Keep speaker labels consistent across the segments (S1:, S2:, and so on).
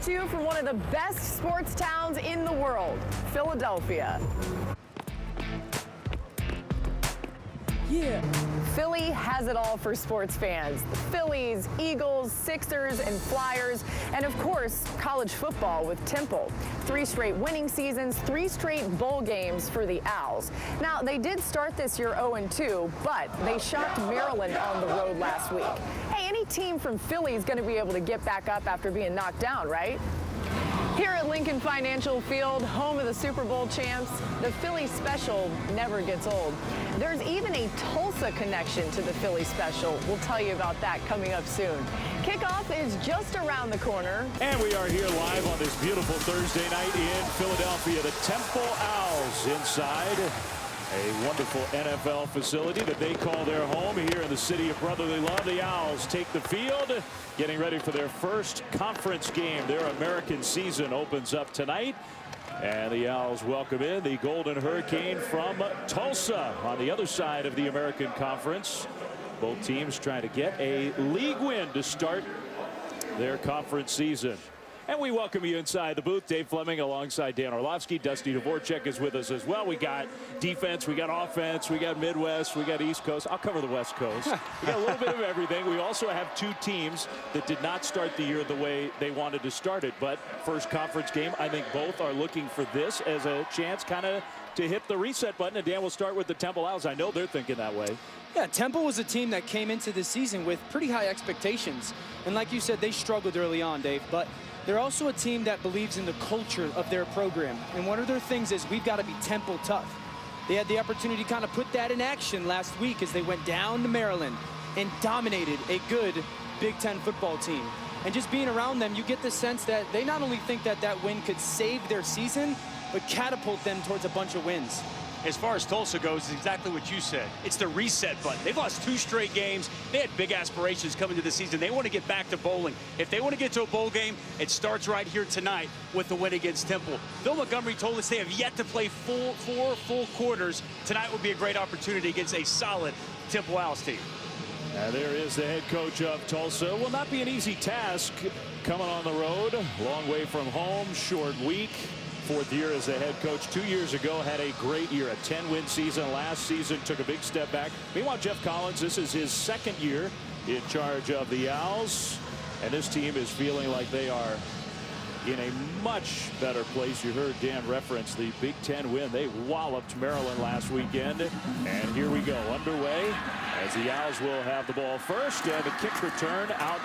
S1: to you from one of the best sports towns in the world, Philadelphia. Yeah. Philly has it all for sports fans. The Phillies, Eagles, Sixers, and Flyers, and of course, college football with Temple. 3 straight winning seasons, 3 straight bowl games for the Owls. Now, they did start this year 0-2, but they shocked Maryland on the road last week. Hey, any team from Philly is going to be able to get back up after being knocked down, right? Here at Lincoln Financial Field, home of the Super Bowl champs, the Philly special never gets old. There's even a Tulsa connection to the Philly special. We'll tell you about that coming up soon. Kickoff is just around the corner.
S2: And we are here live on this beautiful Thursday night in Philadelphia. The Temple Owls inside a wonderful NFL facility that they call their home here in the city of brotherly love. The Owls take the field, getting ready for their first conference game. Their American season opens up tonight. And the Owls welcome in the Golden Hurricane from Tulsa on the other side of the American Conference. Both teams trying to get a league win to start their conference season. And we welcome you inside the booth. Dave Fleming alongside Dan Orlovsky. Dusty Dvorak is with us as well. We got defense, we got offense, we got Midwest, we got East Coast. I'll cover the West Coast. We got a little bit of everything. We also have 2 teams that did not start the year the way they wanted to start it. But first conference game, I think both are looking for this as a chance kind of to hit the reset button. And Dan, will start with the Temple Owls. I know they're thinking that way.
S3: Yeah, Temple was a team that came into this season with pretty high expectations. And like you said, they struggled early on, Dave. But they're also a team that believes in the culture of their program. And one of their things is we've got to be Temple tough. They had the opportunity to kind of put that in action last week as they went down to Maryland and dominated a good Big Ten football team. And just being around them, you get the sense that they not only think that that win could save their season, but catapult them towards a bunch of wins.
S4: As far as Tulsa goes, it's exactly what you said. It's the reset button. They've lost 2 straight games. They had big aspirations coming to the season. They want to get back to bowling. If they want to get to a bowl game, it starts right here tonight with the win against Temple. Bill Montgomery told us they have yet to play 4 full quarters. Tonight will be a great opportunity against a solid Temple Owls team.
S2: There is the head coach of Tulsa. Will not be an easy task coming on the road. Long way from home, short week. 4th year as the head coach. 2 years ago had a great year, a 10-win season. Last season took a big step back. Meanwhile, Jeff Collins, this is his 2nd year in charge of the Owls, and this team is feeling like they are in a much better place. You heard Dan reference the Big Ten win. They walloped Maryland last weekend, and here we go underway as the Owls will have the ball first, and the kick return out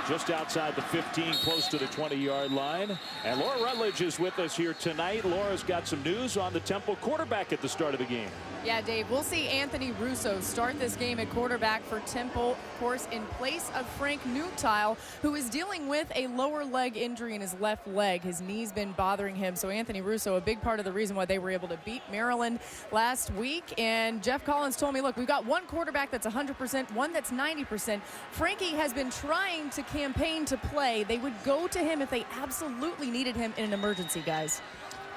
S2: just outside the 15, close to the 20-yard line. And Laura Rutledge is with us here tonight. Laura's got some news on the Temple quarterback at the start of the game.
S5: Yeah, Dave, we'll see Anthony Russo start this game at quarterback for Temple, of course, in place of Frank Newtile, who is dealing with a lower leg injury in his left leg. His knee's been bothering him. So Anthony Russo, a big part of the reason why they were able to beat Maryland last week. And Jeff Collins told me, look, we've got one quarterback that's 100%, one that's 90%. Frankie has been trying to campaign to play. They would go to him if they absolutely needed him in an emergency, guys.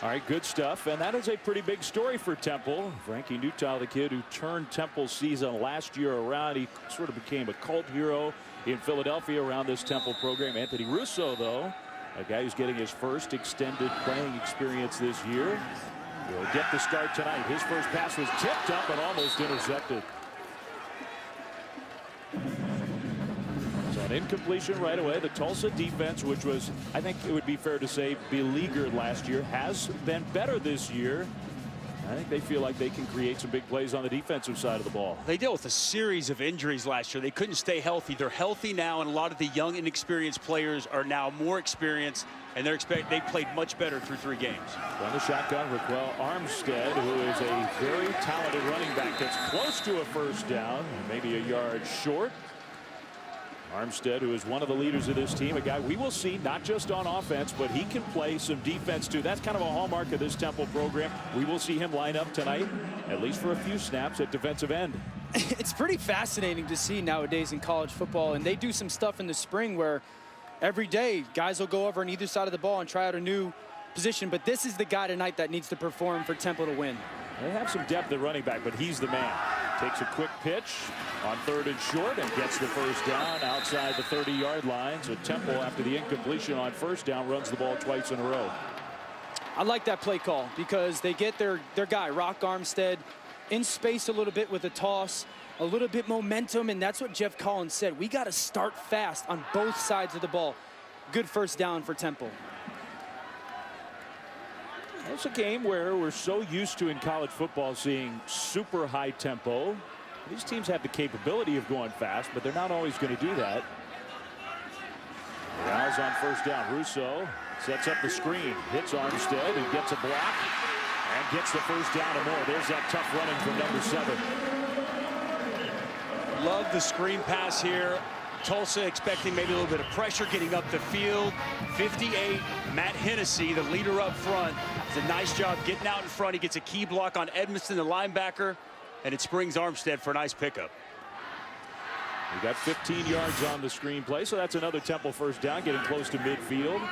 S2: All right, good stuff. And that is a pretty big story for Temple. Frankie Newtile, the kid who turned Temple's season last year around. He sort of became a cult hero in Philadelphia around this Temple program. Anthony Russo, though, a guy who's getting his first extended playing experience this year, will get the start tonight. His first pass was tipped up and almost intercepted. An incompletion right away. The Tulsa defense, which was, I think it would be fair to say, beleaguered last year, has been better this year. I think they feel like they can create some big plays on the defensive side of the ball.
S4: They dealt with a series of injuries last year. They couldn't stay healthy. They're healthy now, and a lot of the young, inexperienced players are now more experienced, and they played much better through 3 games.
S2: On the shotgun, Raquel Armstead, who is a very talented running back, gets close to a first down, maybe a yard short. Armstead, who is one of the leaders of this team, a guy we will see not just on offense, but he can play some defense too. That's kind of a hallmark of this Temple program. We will see him line up tonight, at least for a few snaps at defensive end.
S3: It's pretty fascinating to see nowadays in college football, and they do some stuff in the spring where every day guys will go over on either side of the ball and try out a new position, but this is the guy tonight that needs to perform for Temple to win.
S2: They have some depth at running back, but he's the man. Takes a quick pitch on 3rd and short and gets the first down outside the 30-yard line. So Temple, after the incompletion on 1st down, runs the ball twice in a row.
S3: I like that play call because they get their guy, Rock Armstead, in space a little bit with a toss, a little bit momentum, and that's what Jeff Collins said. We got to start fast on both sides of the ball. Good first down for Temple.
S2: It's a game where we're so used to in college football seeing super high tempo. These teams have the capability of going fast, but they're not always going to do that. Rouse on 1st down. Russo sets up the screen, hits Armstead, and gets a block, and gets the first down and more. There's that tough running from number 7.
S4: Love the screen pass here. Tulsa expecting maybe a little bit of pressure getting up the field. 58, Matt Hennessy, the leader up front, does a nice job getting out in front. He gets a key block on Edmiston, the linebacker, and it springs Armstead for a nice pickup.
S2: We got 15 yards on the screen play, so that's another Temple first down, getting close to midfield.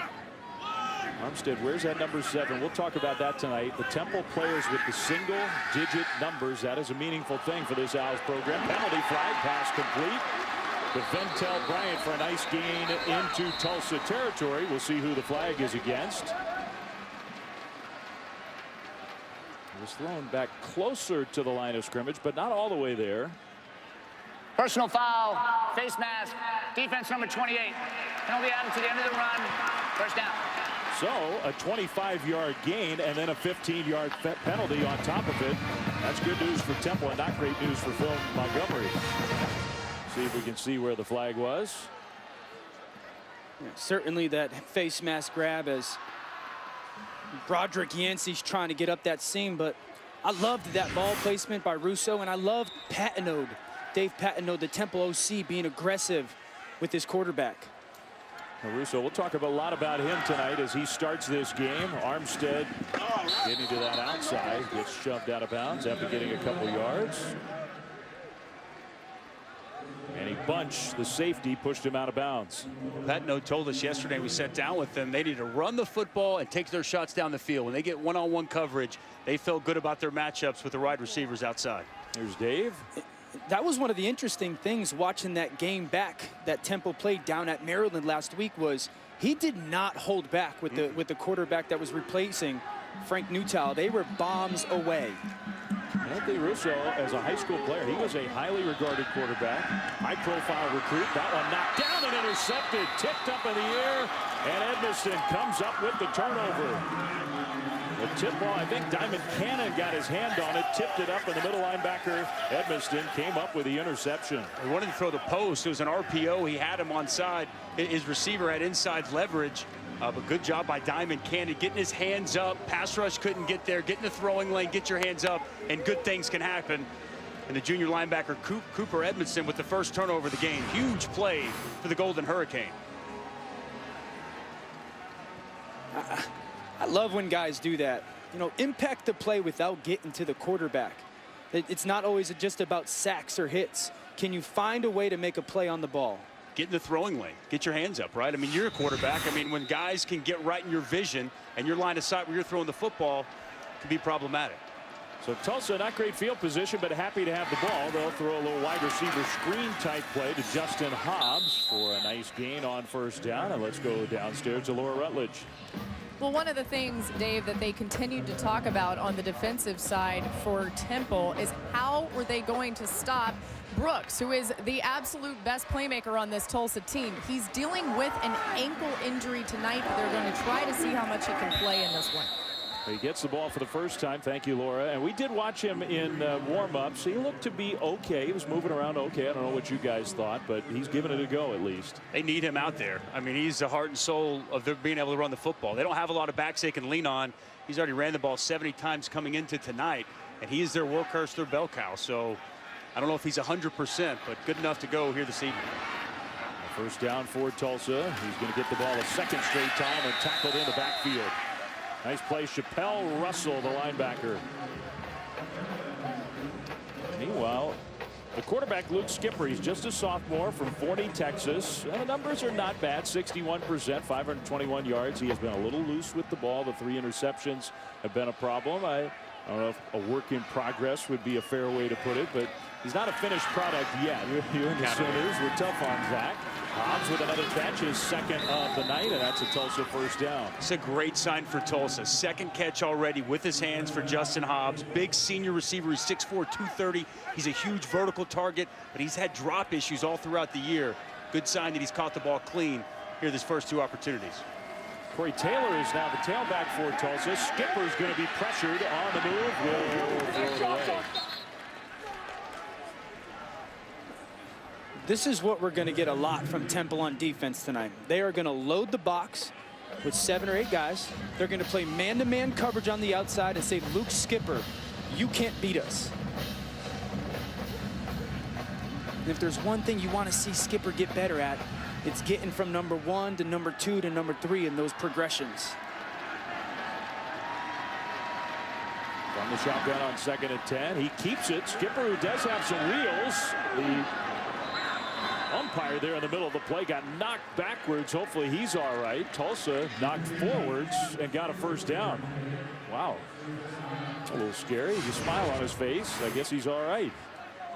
S2: Armstead, where's that number 7? We'll talk about that tonight. The Temple players with the single-digit numbers, that is a meaningful thing for this Owls program. Penalty flag, pass complete. To Ventel Bryant for a nice gain into Tulsa territory. We'll see who the flag is against. It was thrown back closer to the line of scrimmage, but not all the way there.
S6: Personal foul, face mask, defense number 28. Penalty added to the end of the run. First down.
S2: So a 25-yard gain and then a 15-yard penalty on top of it. That's good news for Temple and not great news for Phil Montgomery. See if we can see where the flag was.
S3: Yeah, certainly that face mask grab as Broderick Yancey's trying to get up that seam, but I loved that ball placement by Russo, and I loved Patenaude, Dave Patenaude, the Temple OC, being aggressive with his quarterback.
S2: Now, Russo, we'll talk a lot about him tonight as he starts this game. Armstead getting to that outside, gets shoved out of bounds after getting a couple yards. And he bunched the safety, pushed him out of bounds.
S4: Patenaude told us yesterday, we sat down with them, they need to run the football and take their shots down the field. When they get one-on-one coverage, they felt good about their matchups with the wide receivers outside.
S2: Here's Dave.
S3: That was one of the interesting things watching that game back that Temple played down at Maryland last week was he did not hold back with the quarterback that was replacing Frank Newtow. They were bombs away.
S2: Anthony Russo, as a high school player, he was a highly regarded quarterback, high-profile recruit. That one knocked down and intercepted, tipped up in the air, and Edmiston comes up with the turnover. The tip ball, I think Diamond Cannon got his hand on it, tipped it up, and the middle linebacker, Edmiston, came up with the interception.
S4: He wanted to throw the post. It was an RPO. He had him on side. His receiver had inside leverage. But good job by Diamond Cannon getting his hands up. Pass rush couldn't get there. Get in the throwing lane, get your hands up, and good things can happen. And the junior linebacker Cooper Edmiston with the first turnover of the game. Huge play for the Golden Hurricane.
S3: I love when guys do that. You know, impact the play without getting to the quarterback. It's not always just about sacks or hits. Can you find a way to make a play on the ball?
S4: Get in the throwing lane. Get your hands up, right? I mean, you're a quarterback. I mean, when guys can get right in your vision and your line of sight where you're throwing the football, it can be problematic.
S2: So Tulsa, not great field position, but happy to have the ball. They'll throw a little wide receiver screen type play to Justin Hobbs for a nice gain on first down. And let's go downstairs to Laura Rutledge.
S5: Well, one of the things, Dave, that they continued to talk about on the defensive side for Temple is how were they going to stop Brooks, who is the absolute best playmaker on this Tulsa team. He's dealing with an ankle injury tonight, but they're going to try to see how much he can play in this one.
S2: He gets the ball for the first time. Thank you, Laura. And we did watch him in warm-ups. He looked to be okay. He was moving around okay. I don't know what you guys thought, but he's giving it a go at least.
S4: They need him out there. I mean, he's the heart and soul of their being able to run the football. They don't have a lot of backs they can lean on. He's already ran the ball 70 times coming into tonight, and he is their workhorse, their bell cow. So I don't know if he's 100%, but good enough to go here this evening.
S2: First down for Tulsa. He's going to get the ball a second straight time and tackled in the backfield. Nice play, Chappelle Russell, the linebacker. Meanwhile, the quarterback, Luke Skipper, he's just a sophomore from Forney, Texas. And the numbers are not bad, 61%, 521 yards. He has been a little loose with the ball. The 3 interceptions have been a problem. I don't know if a work in progress would be a fair way to put it, but he's not a finished product yet. You and the Sooners were tough on Zach. Hobbs with another catch, his second of the night, and that's a Tulsa first down.
S4: It's a great sign for Tulsa. Second catch already with his hands for Justin Hobbs. Big senior receiver. He's 6'4", 230. He's a huge vertical target, but he's had drop issues all throughout the year. Good sign that he's caught the ball clean here these first two opportunities.
S2: Corey Taylor is now the tailback for Tulsa. Skipper's going to be pressured on the move. Will throw it away.
S3: This is what we're going to get a lot from Temple on defense tonight. They are going to load the box with 7 or 8 guys. They're going to play man-to-man coverage on the outside and say, Luke Skipper, you can't beat us. And if there's one thing you want to see Skipper get better at, it's getting from number 1 to number 2 to number 3 in those progressions.
S2: From the shotgun on 2nd and 10. He keeps it. Skipper, who does have some wheels. The umpire there in the middle of the play got knocked backwards. Hopefully he's all right. Tulsa knocked forwards and got a first down. Wow. A little scary. He's a smile on his face. I guess he's all right.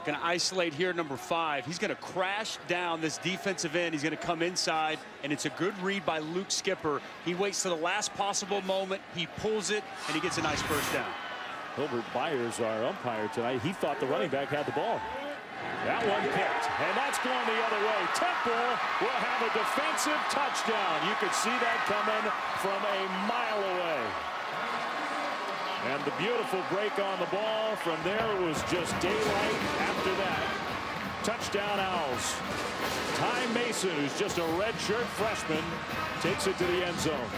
S4: Going to isolate here number 5. He's going to crash down this defensive end. He's going to come inside, and it's a good read by Luke Skipper. He waits to the last possible moment. He pulls it, and he gets a nice first down.
S2: Hilbert Byers, our umpire tonight, he thought the running back had the ball. That one picked, and that's going the other way. Temple will have a defensive touchdown. You could see that coming from a mile away. And the beautiful break on the ball. From there, it was just daylight after that. Touchdown Owls. Ty Mason, who's just a redshirt freshman, takes it to the end zone.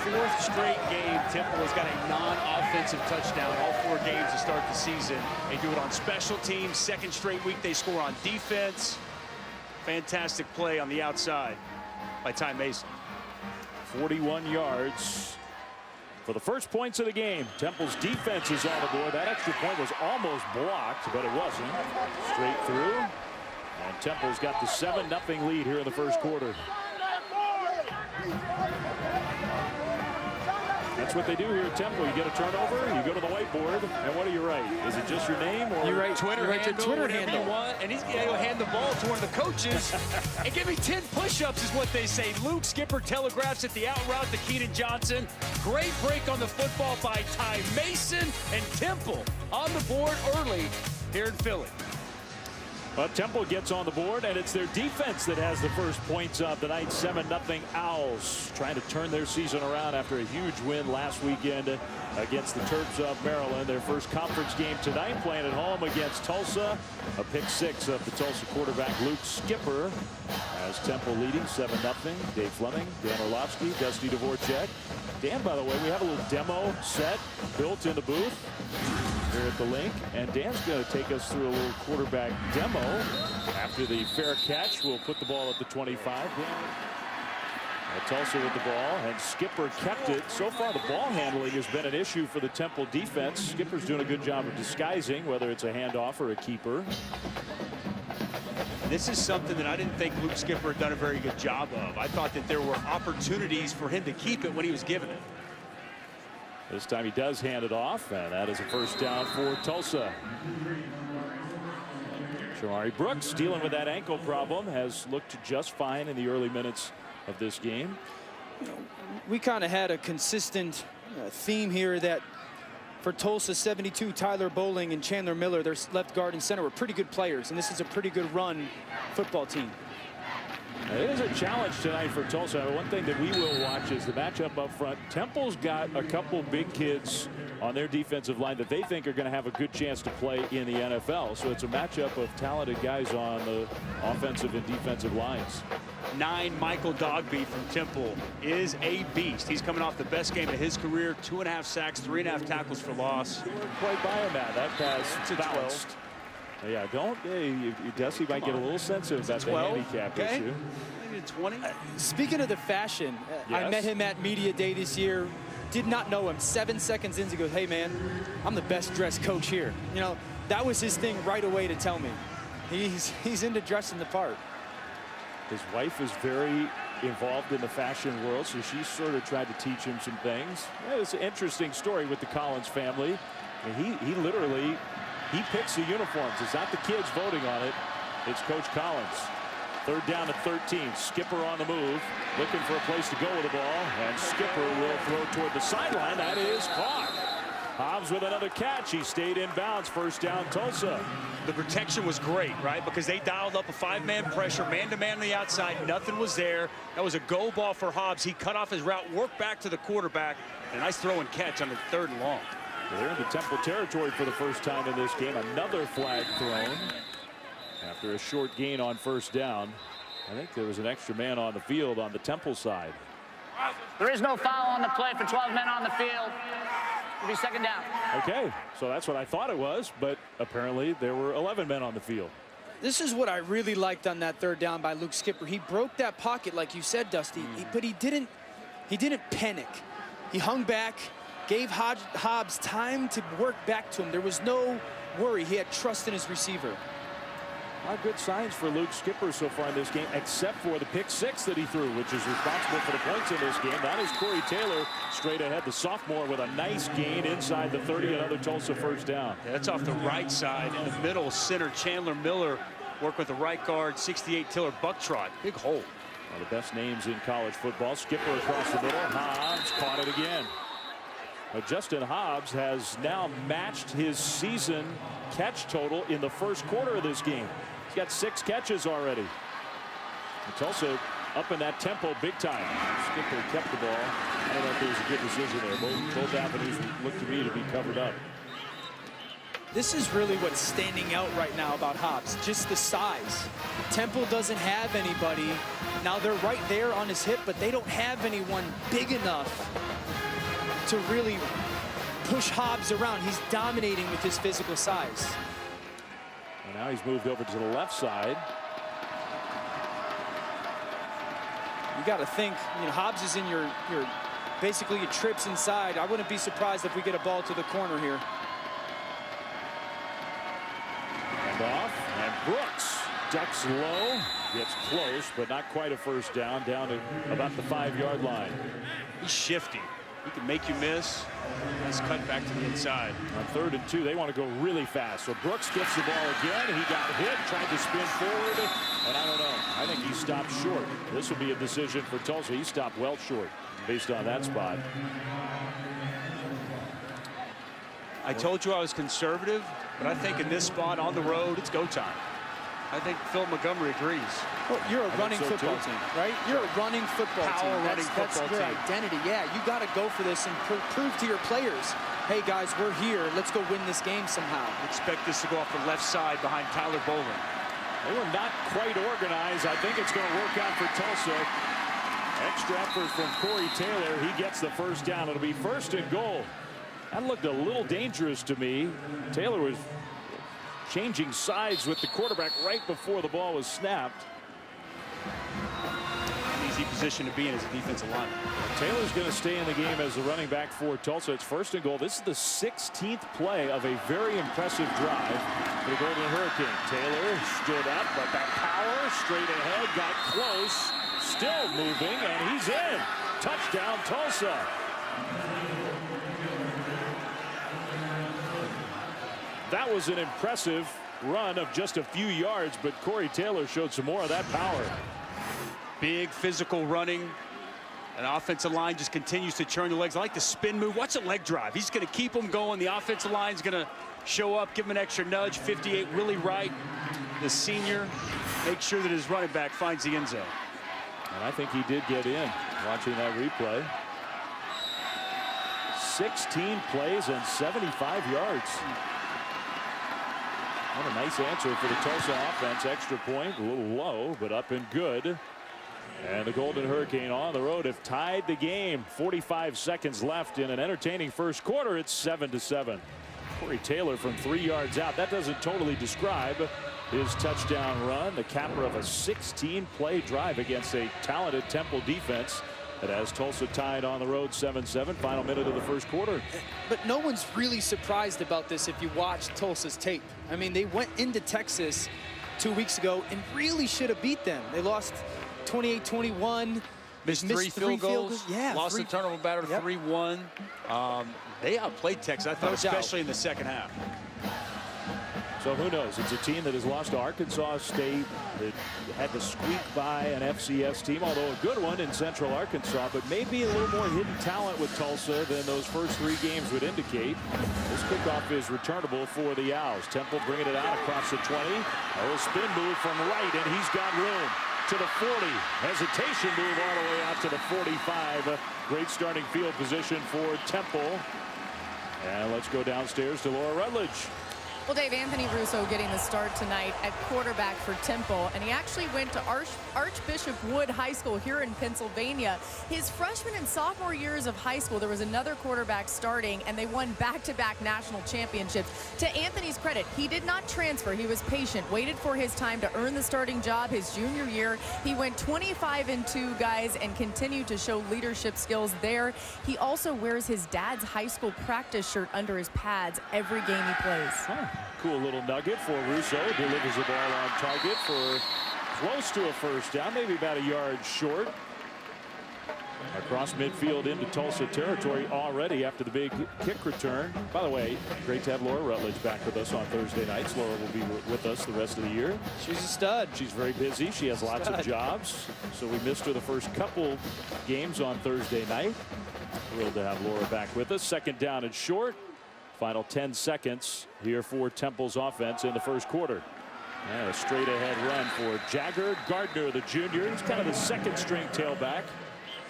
S4: 4th straight game, Temple has got a non-offensive touchdown all 4 games to start the season. They do it on special teams. 2nd straight week they score on defense. Fantastic play on the outside by Ty Mason.
S2: 41 yards for the first points of the game. Temple's defense is on the board. That extra point was almost blocked, but it wasn't. Straight through. And Temple's got the 7-0 lead here in the first quarter. That's what they do here at Temple. You get a turnover, you go to the whiteboard, and what do you write? Is it just your name? Or
S3: You write
S4: Twitter handle,
S3: your Twitter
S4: whatever
S3: handle.
S4: you want, and he's going to hand the ball to one of the coaches and give me 10 push-ups is what they say. Luke Skipper telegraphs at the out route to Keenan Johnson. Great break on the football by Ty Mason, and Temple on the board early here in Philly.
S2: But Temple gets on the board, and it's their defense that has the first points of the night. 7-0 Owls trying to turn their season around after a huge win last weekend against the Terps of Maryland. Their first conference game tonight, playing at home against Tulsa. A pick 6 of the Tulsa quarterback Luke Skipper has Temple leading 7-0. Dave Fleming, Dan Orlovsky, Dusty Dvorak. Dan, by the way, we have a little demo set built in the booth here at the link, and Dan's going to take us through a little quarterback demo. After the fair catch, we'll put the ball at the 25. Tulsa with the ball, and Skipper kept it. So far, the ball handling has been an issue for the Temple defense. Skipper's doing a good job of disguising, whether it's a handoff or a keeper.
S4: This is something that I didn't think Luke Skipper had done a very good job of. I thought that there were opportunities for him to keep it when he was given it.
S2: This time he does hand it off, and that is a first down for Tulsa. Shamari Brooks, dealing with that ankle problem, has looked just fine in the early minutes of this game.
S3: We kind of had a consistent theme here that for Tulsa, 72, Tyler Bowling and Chandler Miller, their left guard and center, were pretty good players, and this is a pretty good run football team.
S2: It is a challenge tonight for Tulsa. One thing that we will watch is the matchup up front. Temple's got a couple big kids on their defensive line that they think are going to have a good chance to play in the NFL. So it's a matchup of talented guys on the offensive and defensive lines.
S4: 9, Michael Dogby from Temple is a beast. He's coming off the best game of his career. 2.5 sacks, 3.5 tackles for loss.
S2: Quite by him, Matt. That pass bounced. Yeah, Dusty might get a little sensitive about the handicap issue.
S4: Maybe 20.
S3: Speaking of the fashion,
S2: yes.
S3: I met him at Media Day this year. Did not know him. 7 seconds in, he goes, "Hey, man, I'm the best dressed coach here." You know, that was his thing right away to tell me. He's into dressing the part.
S2: His wife is very involved in the fashion world, so she sort of tried to teach him some things. Yeah, it's an interesting story with the Collins family. And he literally picks the uniforms. It's not the kids voting on it. It's Coach Collins. 3rd down at 13. Skipper on the move, looking for a place to go with the ball, and Skipper will throw toward the sideline. That is caught. Hobbs with another catch. He stayed in bounds. 1st down, Tulsa.
S4: The protection was great, right? Because they dialed up a 5-man pressure, man-to-man on the outside. Nothing was there. That was a go ball for Hobbs. He cut off his route, worked back to the quarterback. A nice throw and catch on the 3rd and long.
S2: They're into Temple territory for the first time in this game. Another flag thrown after a short gain on 1st down. I think there was an extra man on the field on the Temple side.
S6: There is no foul on the play for 12 men on the field. It'll be 2nd down.
S2: Okay, so that's what I thought it was, but apparently there were 11 men on the field.
S3: This is what I really liked on that 3rd down by Luke Skipper. He broke that pocket, like you said, Dusty, but he didn't panic. He hung back, gave Hobbs time to work back to him. There was no worry. He had trust in his receiver.
S2: Not good signs for Luke Skipper so far in this game, except for the pick 6 that he threw, which is responsible for the points in this game. That is Corey Taylor straight ahead, the sophomore, with a nice gain inside the 30. Another Tulsa 1st down.
S4: Yeah, that's off the right side. In the middle, center Chandler Miller work with the right guard, 68 Tiller Bucktrot. Big hole.
S2: One of the best names in college football. Skipper across the middle. Hobbs caught it again. But Justin Hobbs has now matched his season catch total in the 1st quarter of this game. He's got 6 catches already. And Tulsa up in that tempo big time. Skipper kept the ball. I don't know if there was a good decision there. Both avenues look to me to be covered up.
S3: This is really what's standing out right now about Hobbs, just the size. Temple doesn't have anybody. Now they're right there on his hip, but they don't have anyone big enough to really push Hobbs around. He's dominating with his physical size.
S2: And now he's moved over to the left side.
S3: You got to think, Hobbs is in your basically your trips inside. I wouldn't be surprised if we get a ball to the corner here.
S2: And off, and Brooks ducks low, gets close, but not quite a 1st down, down to about the 5-yard line.
S4: He's shifty. He can make you miss. Nice cut back to the inside.
S2: On 3rd and 2, they want to go really fast. So Brooks gets the ball again. He got hit, tried to spin forward, and I don't know. I think he stopped short. This will be a decision for Tulsa. He stopped well short based on that spot.
S4: I told you I was conservative, but I think in this spot on the road, it's go time. I think Phil Montgomery agrees.
S3: Well, you're a running football team, right? You're a running football team. That's your identity. Yeah, you got to go for this and prove to your players, hey, guys, we're here. Let's go win this game somehow.
S4: Expect this to go off the left side behind Tyler Bowling.
S2: They were not quite organized. I think it's going to work out for Tulsa. Extra effort from Corey Taylor. He gets the 1st down. It'll be 1st and goal. That looked a little dangerous to me. Taylor was changing sides with the quarterback right before the ball was snapped.
S4: An easy position to be in as a defensive lineman.
S2: Taylor's going to stay in the game as the running back for Tulsa. It's 1st and goal. This is the 16th play of a very impressive drive for the Golden Hurricane. Taylor stood up, but that power straight ahead, got close, still moving, and he's in. Touchdown, Tulsa. That was an impressive run of just a few yards, but Corey Taylor showed some more of that power.
S4: Big physical running. An offensive line just continues to churn the legs. I like the spin move. Watch the leg drive. He's going to keep them going. The offensive line's going to show up, give him an extra nudge. 58 really right. The senior makes sure that his running back finds the end zone.
S2: And I think he did get in watching that replay. 16 plays and 75 yards. What a nice answer for the Tulsa offense. Extra point, a little low, but up and good. And the Golden Hurricane on the road have tied the game. 45 seconds left in an entertaining 1st quarter. It's 7-7. Corey Taylor from 3 yards out. That doesn't totally describe his touchdown run. The capper of a 16-play drive against a talented Temple defense. It has Tulsa tied on the road 7-7. Final minute of the 1st quarter.
S3: But no one's really surprised about this if you watch Tulsa's tape. I mean, they went into Texas 2 weeks ago and really should have beat them. They lost 28-21.
S4: Missed three field goals.
S3: Yeah,
S4: lost the turnover battle 3-1. They outplayed Texas, I thought, especially in the second half.
S2: So who knows? It's a team that has lost to Arkansas State, that had to squeak by an FCS team, although a good one in Central Arkansas, but maybe a little more hidden talent with Tulsa than those first 3 games would indicate. This kickoff is returnable for the Owls. Temple bringing it out across the 20. A little spin move from right, and he's got room to the 40. Hesitation move all the way out to the 45. Great starting field position for Temple. And let's go downstairs to Laura Rutledge.
S5: Well, Dave, Anthony Russo getting the start tonight at quarterback for Temple, and he actually went to Archbishop Wood High School here in Pennsylvania. His freshman and sophomore years of high school, there was another quarterback starting, and they won back-to-back national championships. To Anthony's credit, he did not transfer. He was patient, waited for his time to earn the starting job his junior year. He went 25-2, guys, and continued to show leadership skills there. He also wears his dad's high school practice shirt under his pads every game he plays.
S2: Cool little nugget for Russo. Delivers the ball on target for close to a first down, maybe about a yard short. Across midfield into Tulsa territory already after the big kick return. By the way, great to have Laura Rutledge back with us on Thursday nights. Laura will be with us the rest of the year.
S3: She's a stud.
S2: She's very busy. She has lots of jobs. So we missed her the first couple games on Thursday night. Thrilled to have Laura back with us. Second down and short. Final 10 seconds here for Temple's offense in the first quarter. And a straight ahead run for Jagger Gardner, the junior. He's kind of the second string tailback.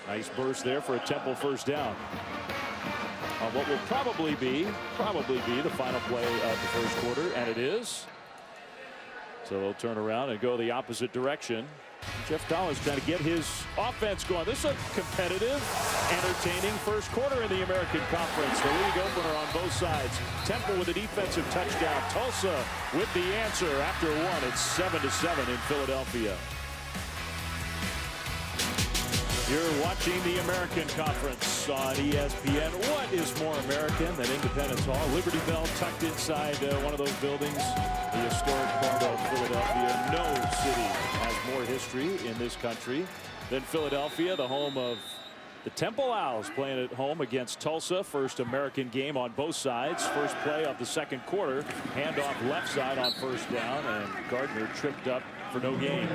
S2: Nice burst there for a Temple first down. On what will probably be the final play of the first quarter, and it is. So they'll turn around and go the opposite direction. Jeff Collins trying to get his offense going. This is a competitive, entertaining first quarter in the American Conference. The league opener on both sides. Temple with a defensive touchdown. Tulsa with the answer after one. It's 7-7 in Philadelphia. You're watching the American Conference on ESPN. What is more American than Independence Hall? Liberty Bell tucked inside one of those buildings. The historic part of Philadelphia. No city has more history in this country than Philadelphia, the home of the Temple Owls playing at home against Tulsa. First American game on both sides. First play of the second quarter. Handoff left side on first down, and Gardner tripped up for no gain.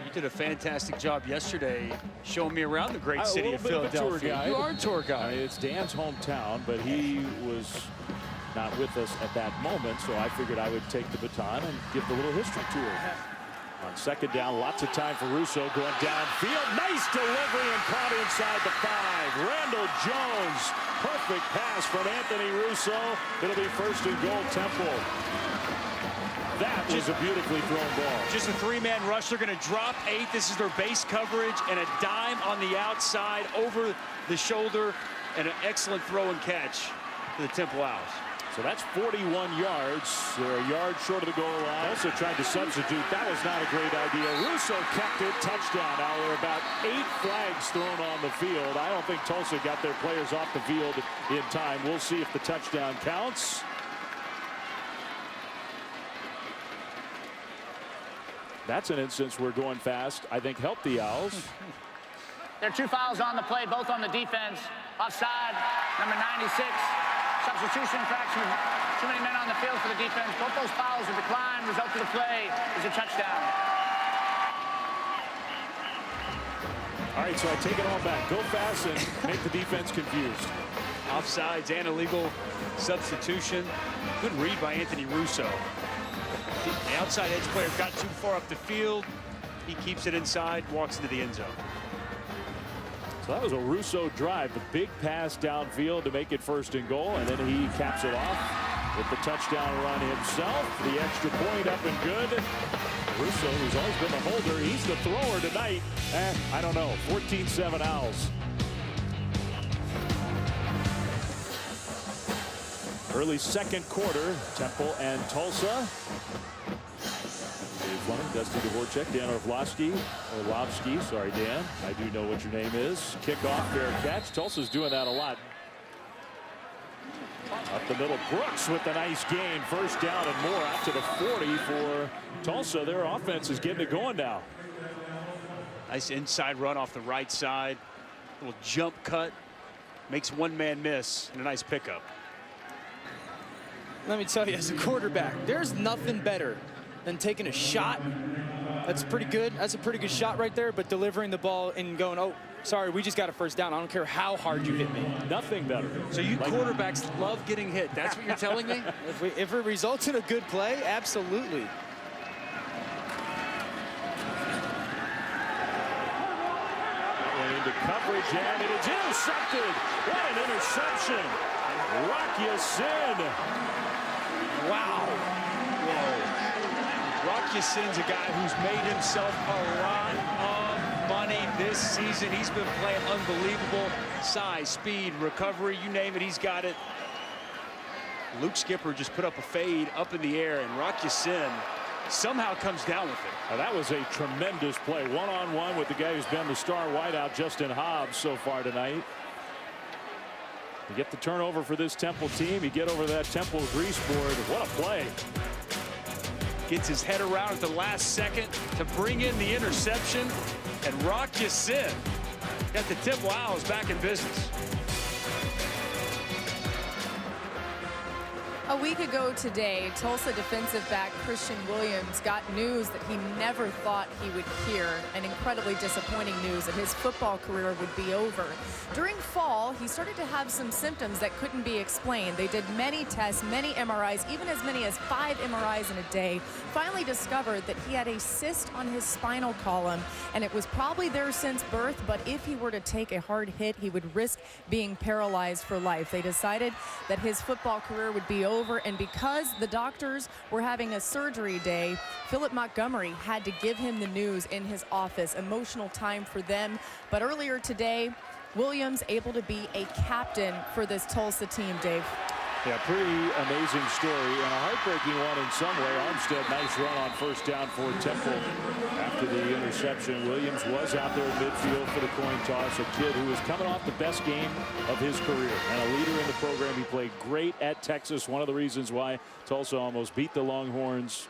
S4: You did a fantastic job yesterday showing me around the great city of Philadelphia. You are a tour guide.
S2: It's Dan's hometown, but he was not with us at that moment, so I figured I would take the baton and give the little history tour. On second down, lots of time for Russo going downfield. Nice delivery and caught inside the 5. Randall Jones. Perfect pass from Anthony Russo. It'll be first and goal, Temple. That was a beautifully thrown ball.
S4: Just a 3-man rush. They're going to drop 8. This is their base coverage, and a dime on the outside over the shoulder, and an excellent throw and catch for the Temple Owls.
S2: So that's 41 yards. They're a yard short of the goal line. Also tried to substitute. That was not a great idea. Russo kept it. Touchdown. Now there are about 8 flags thrown on the field. I don't think Tulsa got their players off the field in time. We'll see if the touchdown counts. That's an instance where going fast, I think, helped the Owls.
S6: There are 2 fouls on the play, both on the defense. Offside, number 96. Substitution infraction. Too many men on the field for the defense. Both those fouls are declined. Result of the play is a touchdown.
S2: All right, so I take it all back. Go fast and make the defense confused.
S4: Offsides and illegal substitution. Good read by Anthony Russo. The outside edge player got too far up the field. He keeps it inside, walks into the end zone.
S2: So that was a Russo drive. The big pass downfield to make it first and goal, and then he caps it off with the touchdown run himself. The extra point up and good. Russo, who's always been the holder, he's the thrower tonight. I don't know, 14-7 Owls. Early second quarter, Temple and Tulsa. Dave Fleming, Dusty Dvorak, Dan Orlovsky, sorry Dan, I do know what your name is. Kickoff, fair catch. Tulsa's doing that a lot. Up the middle, Brooks with a nice gain. First down and more out to the 40 for Tulsa. Their offense is getting it going now.
S4: Nice inside run off the right side. Little jump cut. Makes one man miss and a nice pickup.
S3: Let me tell you, as a quarterback, there's nothing better than taking a shot. That's pretty good. That's a pretty good shot right there, but delivering the ball and going, oh, sorry, we just got a first down. I don't care how hard you hit me.
S2: Nothing better.
S4: So you quarterbacks love getting hit. That's what you're telling me?
S3: If it results in a good play, absolutely.
S2: Went into coverage, and it is intercepted. What an interception. Rock Ya-Sin.
S4: Wow. Whoa. Rock Ya-Sin's a guy who's made himself a lot of money this season. He's been playing unbelievable. Size, speed, recovery, you name it, he's got it. Luke Skipper just put up a fade up in the air, and Rock Ya-Sin somehow comes down with it.
S2: Now, that was a tremendous play. One-on-one with the guy who's been the star wideout, Justin Hobbs, so far tonight. You get the turnover for this Temple team. You get over that Temple grease board. What a play.
S4: Gets his head around at the last second to bring in the interception. And Rock Ya-Sin got the Temple Owls back in business.
S5: A week ago today, Tulsa defensive back Christian Williams got news that he never thought he would hear, and incredibly disappointing news that his football career would be over. During fall, he started to have some symptoms that couldn't be explained. They did many tests, many MRIs, even as many as 5 MRIs in a day. Finally discovered that he had a cyst on his spinal column, and it was probably there since birth, but if he were to take a hard hit, he would risk being paralyzed for life. They decided that his football career would be over, and because the doctors were having a surgery day, Philip Montgomery had to give him the news in his office. Emotional time for them, but earlier today, Williams able to be a captain for this Tulsa team, Dave.
S2: Yeah, pretty amazing story and a heartbreaking one in some way. Armstead, nice run on first down for Temple after the interception. Williams was out there in midfield for the coin toss, a kid who was coming off the best game of his career and a leader in the program. He played great at Texas, one of the reasons why Tulsa almost beat the Longhorns.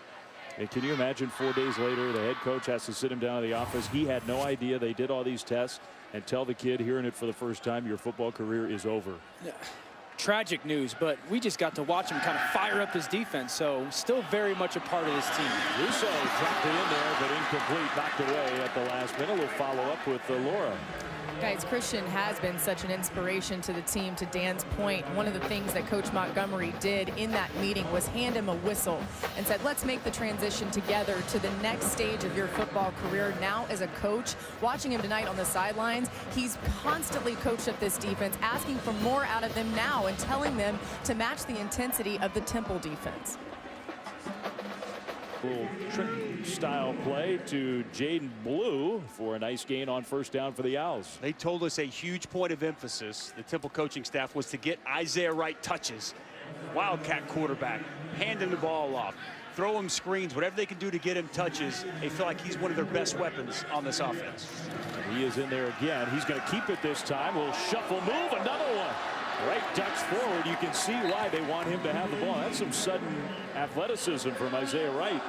S2: And can you imagine 4 days later, the head coach has to sit him down in the office. He had no idea they did all these tests, and tell the kid hearing it for the first time, your football career is over.
S3: Yeah. Tragic news, but we just got to watch him kind of fire up his defense, so still very much a part of this team.
S2: Russo dropped it in there, but incomplete, knocked away at the last minute. We'll follow up with Laura.
S5: Guys, Christian has been such an inspiration to the team. To Dan's point, one of the things that Coach Montgomery did in that meeting was hand him a whistle and said, let's make the transition together to the next stage of your football career. Now as a coach, watching him tonight on the sidelines, he's constantly coached up this defense, asking for more out of them now and telling them to match the intensity of the Temple defense.
S2: Little trick style play to Jaden Blue for a nice gain on first down for the Owls.
S4: They told us a huge point of emphasis, the Temple coaching staff, was to get Isaiah Wright touches. Wildcat quarterback, hand him the ball off, throw him screens, whatever they can do to get him touches. They feel like he's one of their best weapons on this offense.
S2: And he is in there again. He's going to keep it this time. Little shuffle move, another one. Wright ducks forward. You can see why they want him to have the ball. That's some sudden athleticism from Isaiah Wright.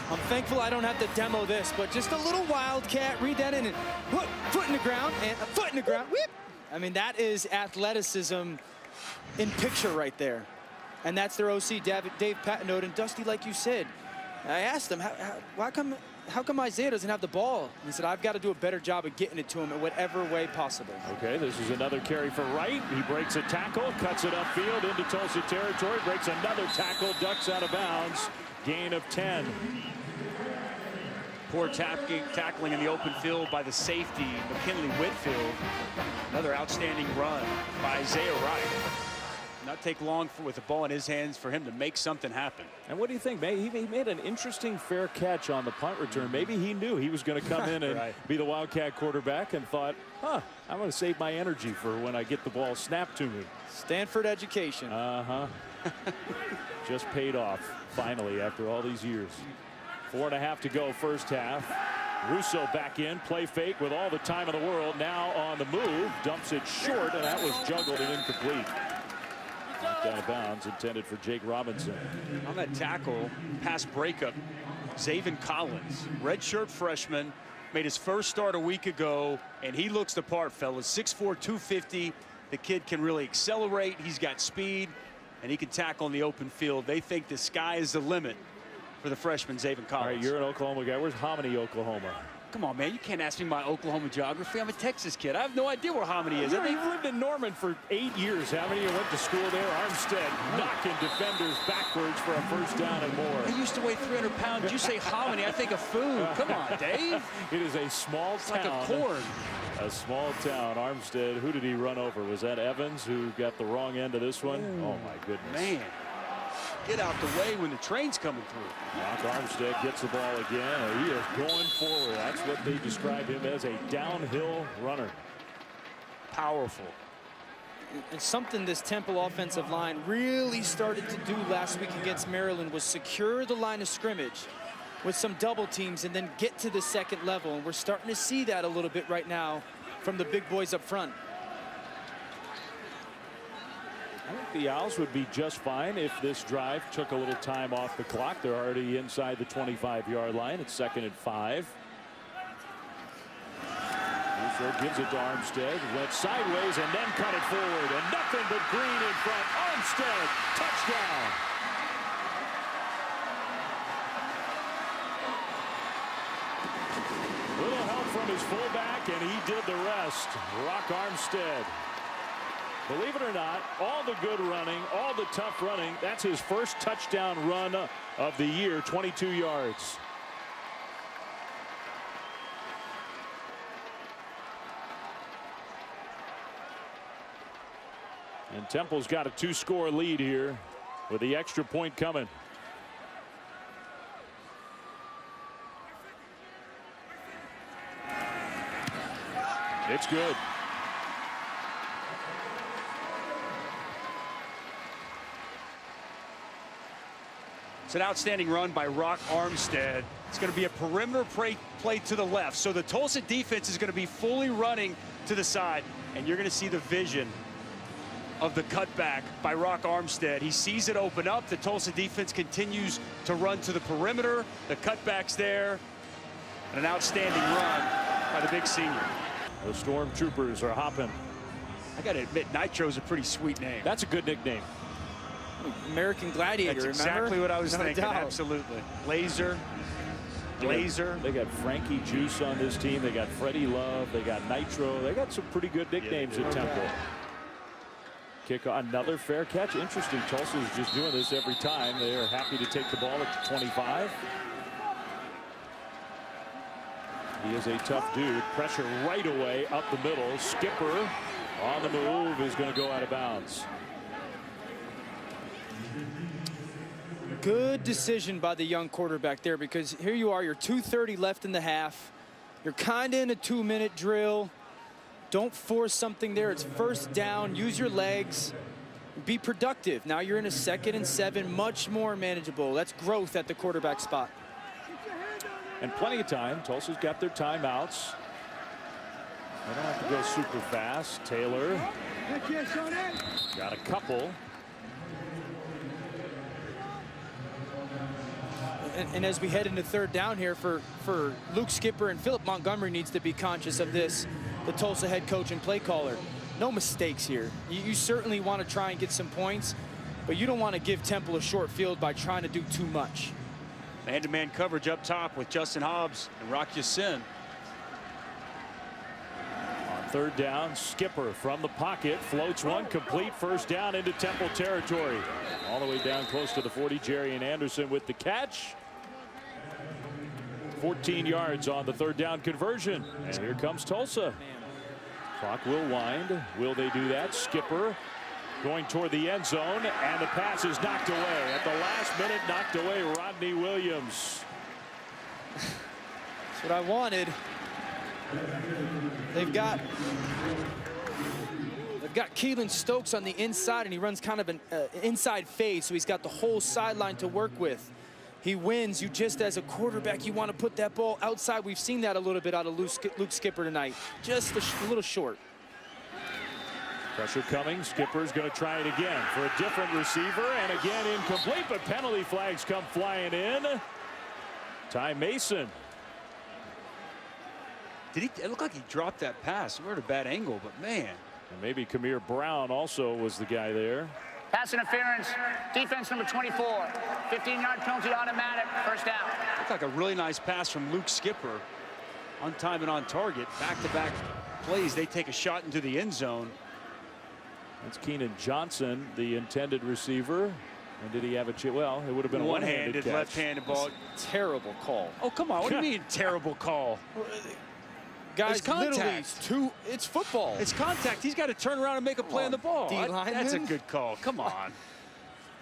S3: I'm thankful I don't have to demo this, but just a little wildcat. Read that in and foot in the ground and a foot in the ground. Whip. I mean, that is athleticism in picture right there. And that's their OC, Dave Patnode. And Dusty, like you said, I asked him, how come Isaiah doesn't have the ball? And he said, I've got to do a better job of getting it to him in whatever way possible.
S2: Okay, this is another carry for Wright. He breaks a tackle, cuts it upfield into Tulsa territory, breaks another tackle, ducks out of bounds. Gain of 10.
S4: Poor tackling in the open field by the safety, McKinley Whitfield. Another outstanding run by Isaiah Wright. Not take long with the ball in his hands for him to make something happen.
S2: And what do you think? He made an interesting fair catch on the punt return. Maybe he knew he was going to come in and be the Wildcat quarterback and thought, I'm going to save my energy for when I get the ball snapped to me.
S3: Stanford education.
S2: Just paid off finally after all these years. 4.5 to go first half. Russo back in, play fake with all the time in the world. Now on the move, dumps it short, and that was juggled and incomplete. Knocked out of bounds, intended for Jake Robinson.
S4: On that tackle, pass breakup, Zaven Collins, redshirt freshman, made his first start a week ago, and he looks the part, fellas. 6'4", 250. The kid can really accelerate. He's got speed, and he can tackle in the open field. They think the sky is the limit for the freshman, Zaven Collins.
S2: All right, you're an Oklahoma guy. Where's Hominy, Oklahoma?
S4: Come on, man. You can't ask me my Oklahoma geography. I'm a Texas kid. I have no idea where Hominy is.
S2: You've lived in Norman for 8 years, haven't you? Went to school there. Armstead knocking defenders backwards for a first down and more.
S4: I used to weigh 300 pounds. You say Hominy, I think of food. Come on, Dave.
S2: It is a small town.
S4: It's like a corn.
S2: A small town. Armstead, who did he run over? Was that Evans who got the wrong end of this one? Ooh, oh, my goodness.
S4: Man. Get out the way when the train's coming through.
S2: Rock Armstead gets the ball again. He is going forward. That's what they describe him as, a downhill runner.
S4: Powerful.
S3: And something this Temple offensive line really started to do last week against Maryland was secure the line of scrimmage with some double teams and then get to the second level. And we're starting to see that a little bit right now from the big boys up front.
S2: I think the Owls would be just fine if this drive took a little time off the clock. They're already inside the 25-yard line. It's 2nd and 5. Russo gives it to Armstead. Went sideways and then cut it forward. And nothing but green in front. Armstead, touchdown. Little help from his fullback, and he did the rest. Rock Armstead. Believe it or not, all the good running, all the tough running, that's his first touchdown run of the year, 22 yards. And Temple's got a 2-score lead here with the extra point coming. It's good.
S4: It's an outstanding run by Rock Armstead. It's going to be a perimeter play to the left. So the Tulsa defense is going to be fully running to the side. And you're going to see the vision of the cutback by Rock Armstead. He sees it open up. The Tulsa defense continues to run to the perimeter. The cutback's there. And an outstanding run by the big senior.
S2: The Stormtroopers are hopping.
S4: I got to admit, Nitro's a pretty sweet name.
S2: That's a good nickname.
S3: American Gladiator,
S4: That's
S3: remember?
S4: exactly what I was
S3: No
S4: thinking.
S3: doubt.
S4: Absolutely. Laser. Blazer.
S2: They got Frankie Juice on this team. They got Freddie Love. They got Nitro. They got some pretty good nicknames at Temple. Kick another fair catch. Interesting. Tulsa is just doing this every time. They are happy to take the ball at 25. He is a tough dude. Pressure right away up the middle. Skipper on the move is going to go out of bounds.
S3: Good decision by the young quarterback there, because here you are, you're 2:30 left in the half. You're kind of in a 2-minute drill. Don't force something there. It's first down. Use your legs. Be productive. Now you're in a 2nd and 7, much more manageable. That's growth at the quarterback spot.
S2: And plenty of time. Tulsa's got their timeouts. They don't have to go super fast. Taylor got a couple.
S3: And as we head into 3rd down here for Luke Skipper, and Philip Montgomery needs to be conscious of this, the Tulsa head coach and play caller. No mistakes here. You certainly want to try and get some points, but you don't want to give Temple a short field by trying to do too much.
S4: Man-to-man coverage up top with Justin Hobbs and Rock Ya-Sin.
S2: On 3rd down, Skipper from the pocket floats one complete, first down into Temple territory. All the way down close to the 40. Jerry and Anderson with the catch. 14 yards on the 3rd down conversion. And here comes Tulsa. Clock will wind. Will they do that? Skipper going toward the end zone, and the pass is knocked away. At the last minute, knocked away Rodney Williams.
S3: That's what I wanted. They've got Keelan Stokes on the inside, and he runs kind of an inside fade, so he's got the whole sideline to work with. He wins. You just, as a quarterback, you want to put that ball outside. We've seen that a little bit out of Luke Skipper tonight. Just a little short.
S2: Pressure coming. Skipper's going to try it again for a different receiver, and again incomplete, but penalty flags come flying in. Ty Mason.
S4: It looked like he dropped that pass. We're at a bad angle, but man.
S2: And maybe Kamir Brown also was the guy there.
S6: Pass interference, defense number 24. 15-yard penalty automatic, first down.
S4: Looked like a really nice pass from Luke Skipper. On time and on target. Back-to-back plays. They take a shot into the end zone.
S2: That's Keenan Johnson, the intended receiver. And did he have a chance? Well, it would have been a one-handed catch.
S4: Left-handed ball.
S3: Terrible call.
S4: Oh, come on. What do you mean terrible call?
S3: Guys,
S4: it's contact.
S3: It's football.
S4: It's contact. He's got to turn around and make a play on the ball. That's a good call. Come on.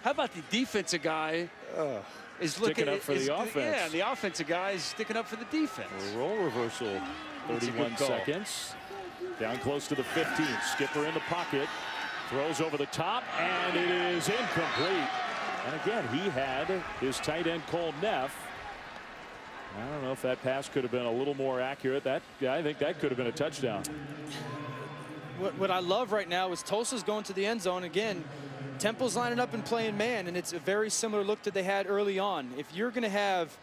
S4: How about the defensive guy is looking
S2: up for the offense?
S4: Yeah, the offensive guy is sticking up for the defense.
S2: A roll reversal. 31 seconds. Down close to the 15. Skipper in the pocket. Throws over the top, and it is incomplete. And again, he had his tight end Cole Neff. I don't know if that pass could have been a little more accurate. I think that could have been a touchdown.
S3: What I love right now is Tulsa's going to the end zone again. Temple's lining up and playing man, and it's a very similar look that they had early on. If you're going to have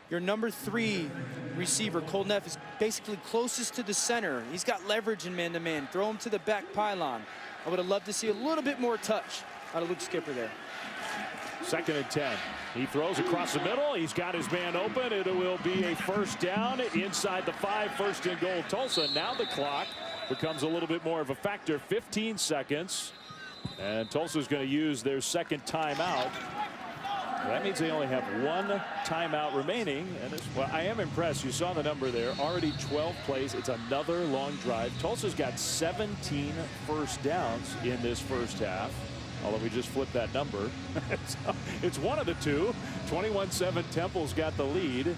S3: your number 3 receiver, Cole Neff, is basically closest to the center. He's got leverage in man-to-man. Throw him to the back pylon. I would have loved to see a little bit more touch out of Luke Skipper there.
S2: 2nd and 10. He throws across the middle. He's got his man open. It will be a first down inside the 5. First and goal, Tulsa. Now the clock becomes a little bit more of a factor. 15 seconds. And Tulsa's going to use their second timeout. That means they only have 1 timeout remaining. And well, I am impressed. You saw the number there. Already 12 plays. It's another long drive. Tulsa's got 17 first downs in this first half. Although we just flipped that number. It's one of the two. 21-7 Temple's got the lead.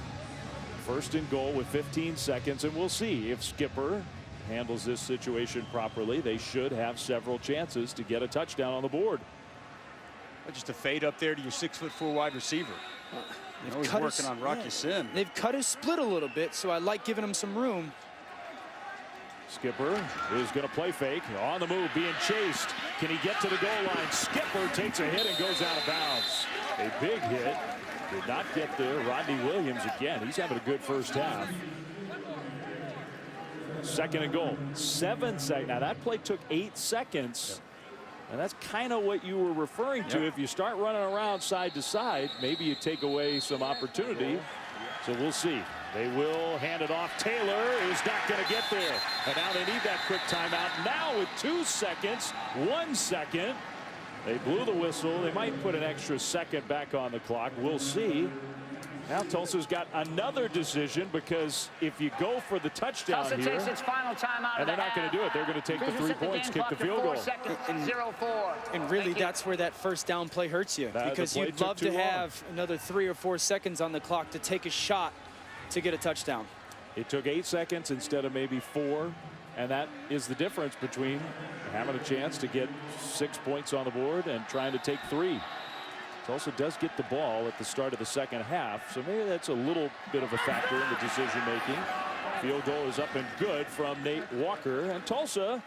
S2: First and goal with 15 seconds. And we'll see if Skipper handles this situation properly. They should have several chances to get a touchdown on the board.
S4: Just a fade up there to your 6'4" wide receiver. He's working on Rocky Sim.
S3: They've cut his split a little bit, so I like giving him some room.
S2: Skipper is going to play fake. On the move, being chased. Can he get to the goal line? Skipper takes a hit and goes out of bounds. A big hit. Did not get there. Rodney Williams again. He's having a good first half. 2nd and goal. 7 seconds. Now that play took 8 seconds. And that's kind of what you were referring to. If you start running around side to side, maybe you take away some opportunity. So we'll see. They will hand it off. Taylor is not going to get there. And now they need that quick timeout. Now with 2 seconds, 1 second. They blew the whistle. They might put an extra second back on the clock. We'll see. Now Tulsa's got another decision, because if you go for the touchdown
S6: Tulsa
S2: here,
S6: takes its final timeout
S2: and they're not going to do it. They're going to take the 3 points, kick the field goal.
S3: And really, that's where that first down play hurts you, because you'd love to have another 3 or 4 seconds on the clock to take a shot to get a touchdown.
S2: It took 8 seconds instead of maybe 4, and that is the difference between having a chance to get 6 points on the board and trying to take 3. Tulsa does get the ball at the start of the second half, so maybe that's a little bit of a factor in the decision making. Field goal is up and good from Nate Walker, and Tulsa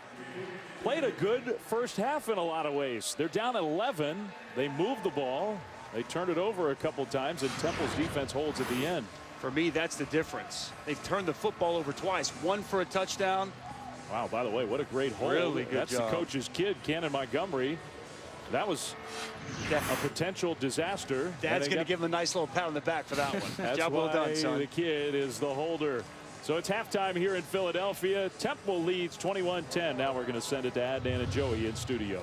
S2: played a good first half in a lot of ways. They're down 11. They moved the ball. They turned it over a couple times, and Temple's defense holds at the end.
S4: For me, that's the difference. They've turned the football over twice. 1 for a touchdown.
S2: Wow, by the way, what a great hold.
S4: Really good
S2: That's
S4: job.
S2: The coach's kid, Cannon Montgomery. That was a potential disaster.
S4: Dad's going to give him a nice little pat on the back for that one.
S2: That's
S4: Job well done,
S2: why
S4: son.
S2: The kid is the holder. So it's halftime here in Philadelphia. Temple leads 21-10. Now we're going to send it to Adnan and Joey in studio.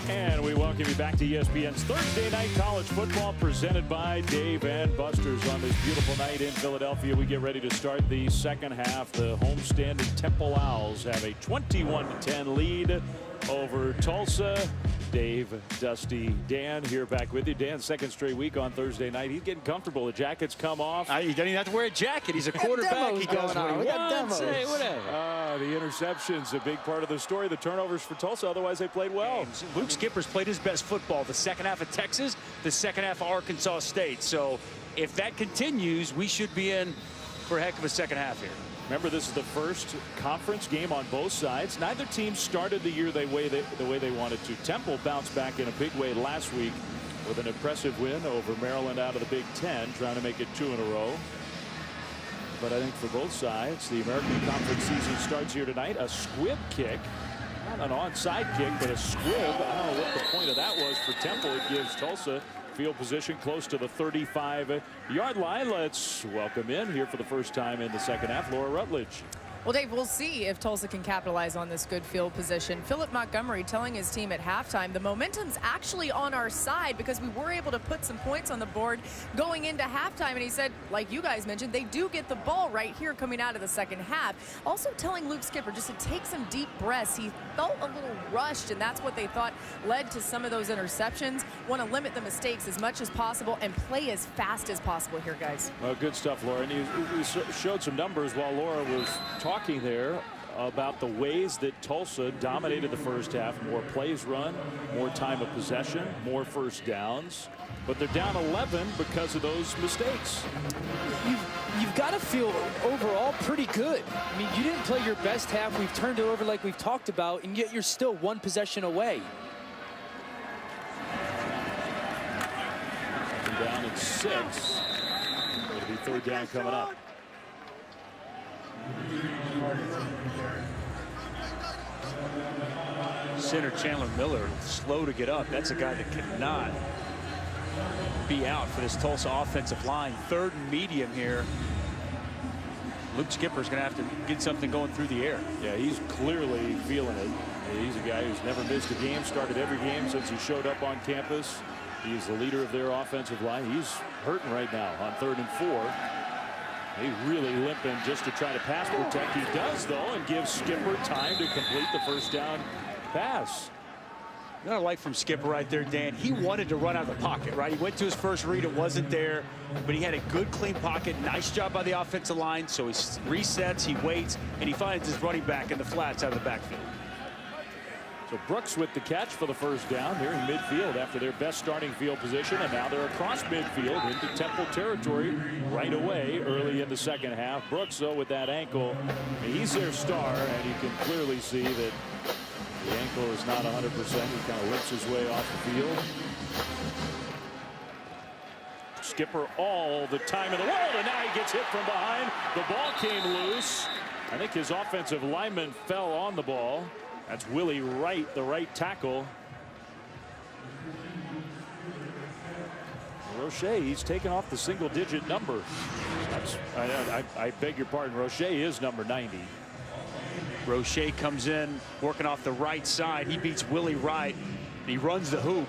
S2: And we welcome you back to ESPN's Thursday Night College Football, presented by Dave and Buster's. On this beautiful night in Philadelphia, we get ready to start the second half. The homestanding Temple Owls have a 21-10 lead over Tulsa. Dave, Dusty, Dan here back with you. Dan, second straight week on Thursday night. He's getting comfortable. The jacket's come off.
S4: He doesn't even have to wear a jacket. He's a quarterback. He does what he wants.
S3: Hey,
S4: whatever.
S2: The interception's a big part of the story. The turnovers for Tulsa, otherwise they played well.
S4: Luke Skipper's played his best football the second half of Texas, the second half of Arkansas State. So if that continues, we should be in for a heck of a second half here.
S2: Remember, this is the first conference game on both sides. Neither team started the year the way they wanted to. Temple bounced back in a big way last week with an impressive win over Maryland out of the Big Ten, trying to make it 2 in a row. but I think for both sides, the American Conference season starts here tonight. A squib kick, not an onside kick, but a squib. I don't know what the point of that was for Temple. It gives Tulsa field position close to the 35-yard line. Let's welcome in here for the first time in the second half, Laura Rutledge.
S5: Well, Dave, we'll see if Tulsa can capitalize on this good field position. Philip Montgomery telling his team at halftime, the momentum's actually on our side because we were able to put some points on the board going into halftime. And he said, like you guys mentioned, they do get the ball right here coming out of the second half. Also telling Luke Skipper just to take some deep breaths. He felt a little rushed, and that's what they thought led to some of those interceptions. Want to limit the mistakes as much as possible and play as fast as possible here, guys.
S2: Well, good stuff, Laura. And you showed some numbers while Laura was talking there about the ways that Tulsa dominated the first half. More plays run, more time of possession, more first downs. But they're down 11 because of those mistakes.
S3: You've got to feel overall pretty good. I mean, you didn't play your best half. We've turned it over like we've talked about, and yet you're still one possession away.
S2: Down at 6. It'll be third down coming up.
S4: Center Chandler Miller, slow to get up. That's a guy that cannot be out for this Tulsa offensive line. Third and medium here. Luke Skipper's going to have to get something going through the air.
S2: Yeah, he's clearly feeling it. He's a guy who's never missed a game, started every game since he showed up on campus. He's the leader of their offensive line. He's hurting right now on 3rd and 4. He's really limping just to try to pass protect. He does, though, and gives Skipper time to complete the first down pass.
S4: You know what I like from Skipper right there, Dan? He wanted to run out of the pocket, right? He went to his first read. It wasn't there, but he had a good, clean pocket. Nice job by the offensive line. So he resets, he waits, and he finds his running back in the flats out of the backfield.
S2: So Brooks with the catch for the first down here in midfield after their best starting field position, and now they're across midfield into Temple territory right away early in the second half. Brooks, though, with that ankle, he's their star, and you can clearly see that the ankle is not 100%. He kind of limps his way off the field. Skipper all the time in the world, and now he gets hit from behind. The ball came loose. I think his offensive lineman fell on the ball. That's Willie Wright, the right tackle. Roche, he's taken off the single-digit number. I beg your pardon, Roche is number 90.
S4: Roche comes in, working off the right side. He beats Willie Wright, and he runs the hoop.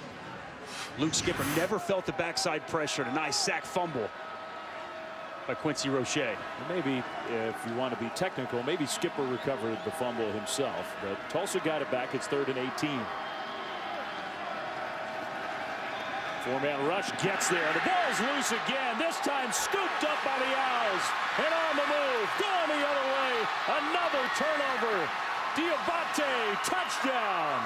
S4: Luke Skipper never felt the backside pressure. A nice sack fumble by Quincy Roche.
S2: Maybe, if you want to be technical, maybe Skipper recovered the fumble himself, but Tulsa got it back. It's 3rd and 18. Four-man rush gets there. The ball's loose again. This time scooped up by the Owls. And on the move, going the other way. Another turnover. Diabate, touchdown.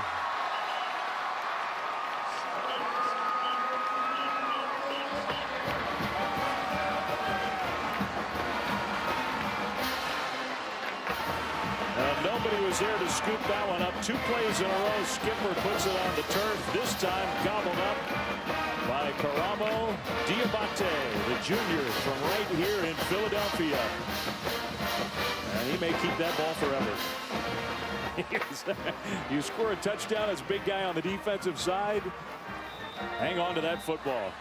S2: Nobody was there to scoop that one up. 2 plays in a row. Skipper puts it on the turf. This time gobbled up by Karamo Diabate, the junior from right here in Philadelphia. And he may keep that ball forever. You score a touchdown as a big guy on the defensive side. Hang on to that football.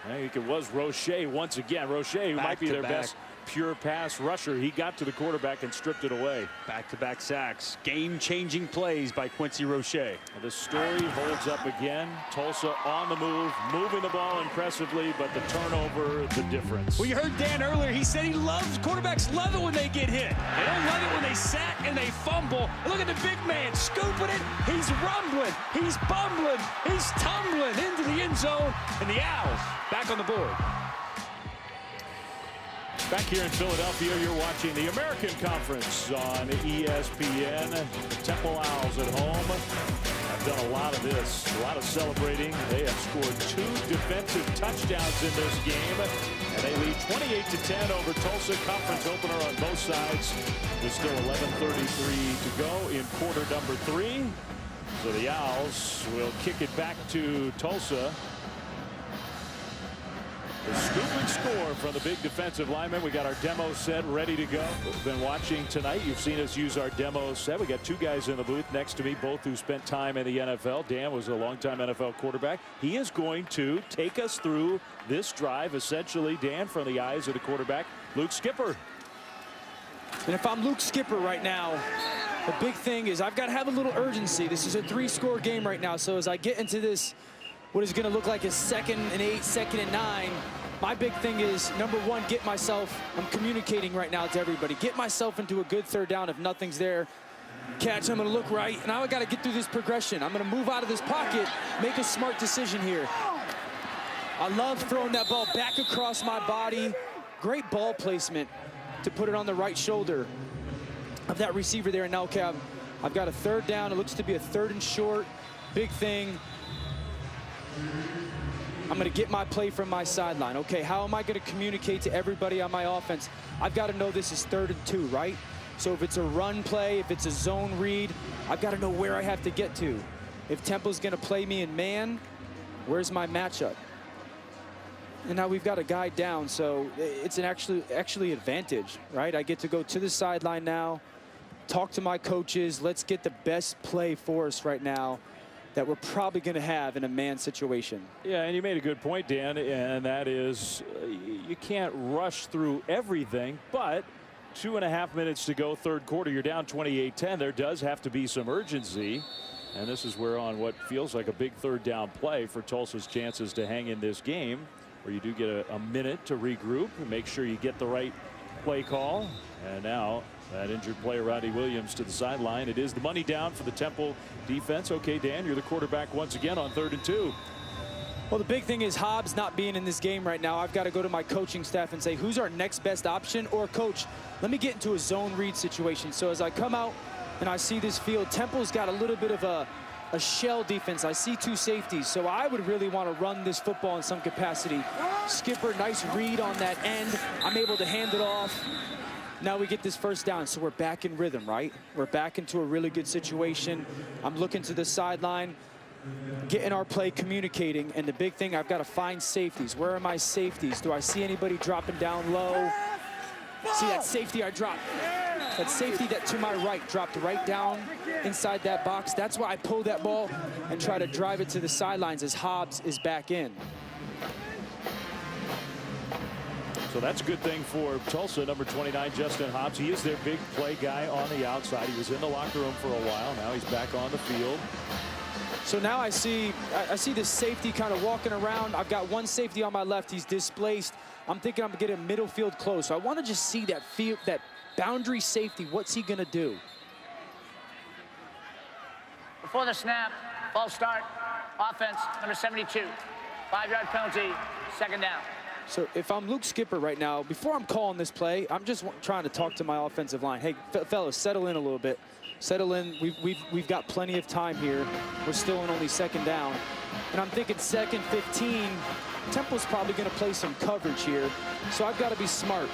S2: I think it was Roche once again. Roche, who might be their best pure pass rusher. He got to the quarterback and stripped it away.
S4: Back-to-back sacks. Game-changing plays by Quincy Roche.
S2: The story holds up again. Tulsa on the move, moving the ball impressively, but the turnover, the difference.
S4: Well, you heard Dan earlier. He said he loves, quarterbacks love it when they get hit. They don't love it when they sack and they fumble. Look at the big man scooping it. He's rumbling. He's bumbling. He's tumbling into the end zone. And the Owls back on the board.
S2: Back here in Philadelphia, you're watching the American Conference on ESPN. The Temple Owls at home have done a lot of this, a lot of celebrating. They have scored 2 defensive touchdowns in this game, and they lead 28-10 over Tulsa. Conference opener on both sides. There's still 11:33 to go in quarter number 3. So the Owls will kick it back to Tulsa. The scoop and score from the big defensive lineman. We got our demo set ready to go. We've been watching tonight. You've seen us use our demo set. We got two guys in the booth next to me, both who spent time in the NFL. Dan was a longtime NFL quarterback. He is going to take us through this drive, essentially, Dan, from the eyes of the quarterback, Luke Skipper.
S3: And if I'm Luke Skipper right now, the big thing is I've got to have a little urgency. This is a 3-score game right now. So as I get into this, what is going to look like a 2nd and 8, 2nd and 9, my big thing is, number one, I'm communicating right now to everybody, get myself into a good 3rd down if nothing's there. Catch, I'm going to look right. Now I got to get through this progression. I'm going to move out of this pocket, make a smart decision here. I love throwing that ball back across my body. Great ball placement to put it on the right shoulder of that receiver there. And now, okay, I've got a 3rd down. It looks to be a 3rd and short. Big thing. I'm going to get my play from my sideline. Okay, how am I going to communicate to everybody on my offense? I've got to know this is 3rd and 2, right? So if it's a run play, if it's a zone read, I've got to know where I have to get to. If Temple's going to play me in man, where's my matchup? And now we've got a guy down, so it's an actually advantage, right? I get to go to the sideline now, talk to my coaches. Let's get the best play for us right now that we're probably going to have in a man situation.
S2: Yeah, and you made a good point, Dan, and that is you can't rush through everything, but 2.5 minutes to go, 3rd quarter, you're down 28-10. There does have to be some urgency, and this is where on what feels like a big 3rd down play for Tulsa's chances to hang in this game, where you do get a minute to regroup and make sure you get the right play call. And now that injured player Rodney Williams to the sideline. It is the money down for the Temple defense. Okay, Dan, you're the quarterback once again on 3rd and 2.
S3: Well, the big thing is Hobbs not being in this game right now. I've got to go to my coaching staff and say, who's our next best option? Or, coach, let me get into a zone read situation. So as I come out and I see this field, Temple's got a little bit of a shell defense. I see 2 safeties, so I would really want to run this football in some capacity. Skipper, nice read on that end. I'm able to hand it off. Now we get this 1st down, so we're back in rhythm, right? We're back into a really good situation. I'm looking to the sideline, getting our play, communicating, and the big thing, I've got to find safeties. Where are my safeties? Do I see anybody dropping down low? See that safety I dropped? That safety that to my right dropped right down inside that box. That's why I pull that ball and try to drive it to the sidelines as Hobbs is back in.
S2: So that's a good thing for Tulsa, number 29, Justin Hobbs. He is their big play guy on the outside. He was in the locker room for a while. Now he's back on the field.
S3: So now I see this safety kind of walking around. I've got one safety on my left. He's displaced. I'm thinking I'm going to get a middle field close. So I want to just see that field, that boundary safety. What's he going to do?
S6: Before the snap, false start, offense, number 72. 5-yard penalty, 2nd down.
S3: So if I'm Luke Skipper right now, before I'm calling this play, I'm just trying to talk to my offensive line. Hey, fellas, settle in a little bit. Settle in. We've got plenty of time here. We're still in only 2nd down. And I'm thinking 2nd, 15. Temple's probably going to play some coverage here. So I've got to be smart.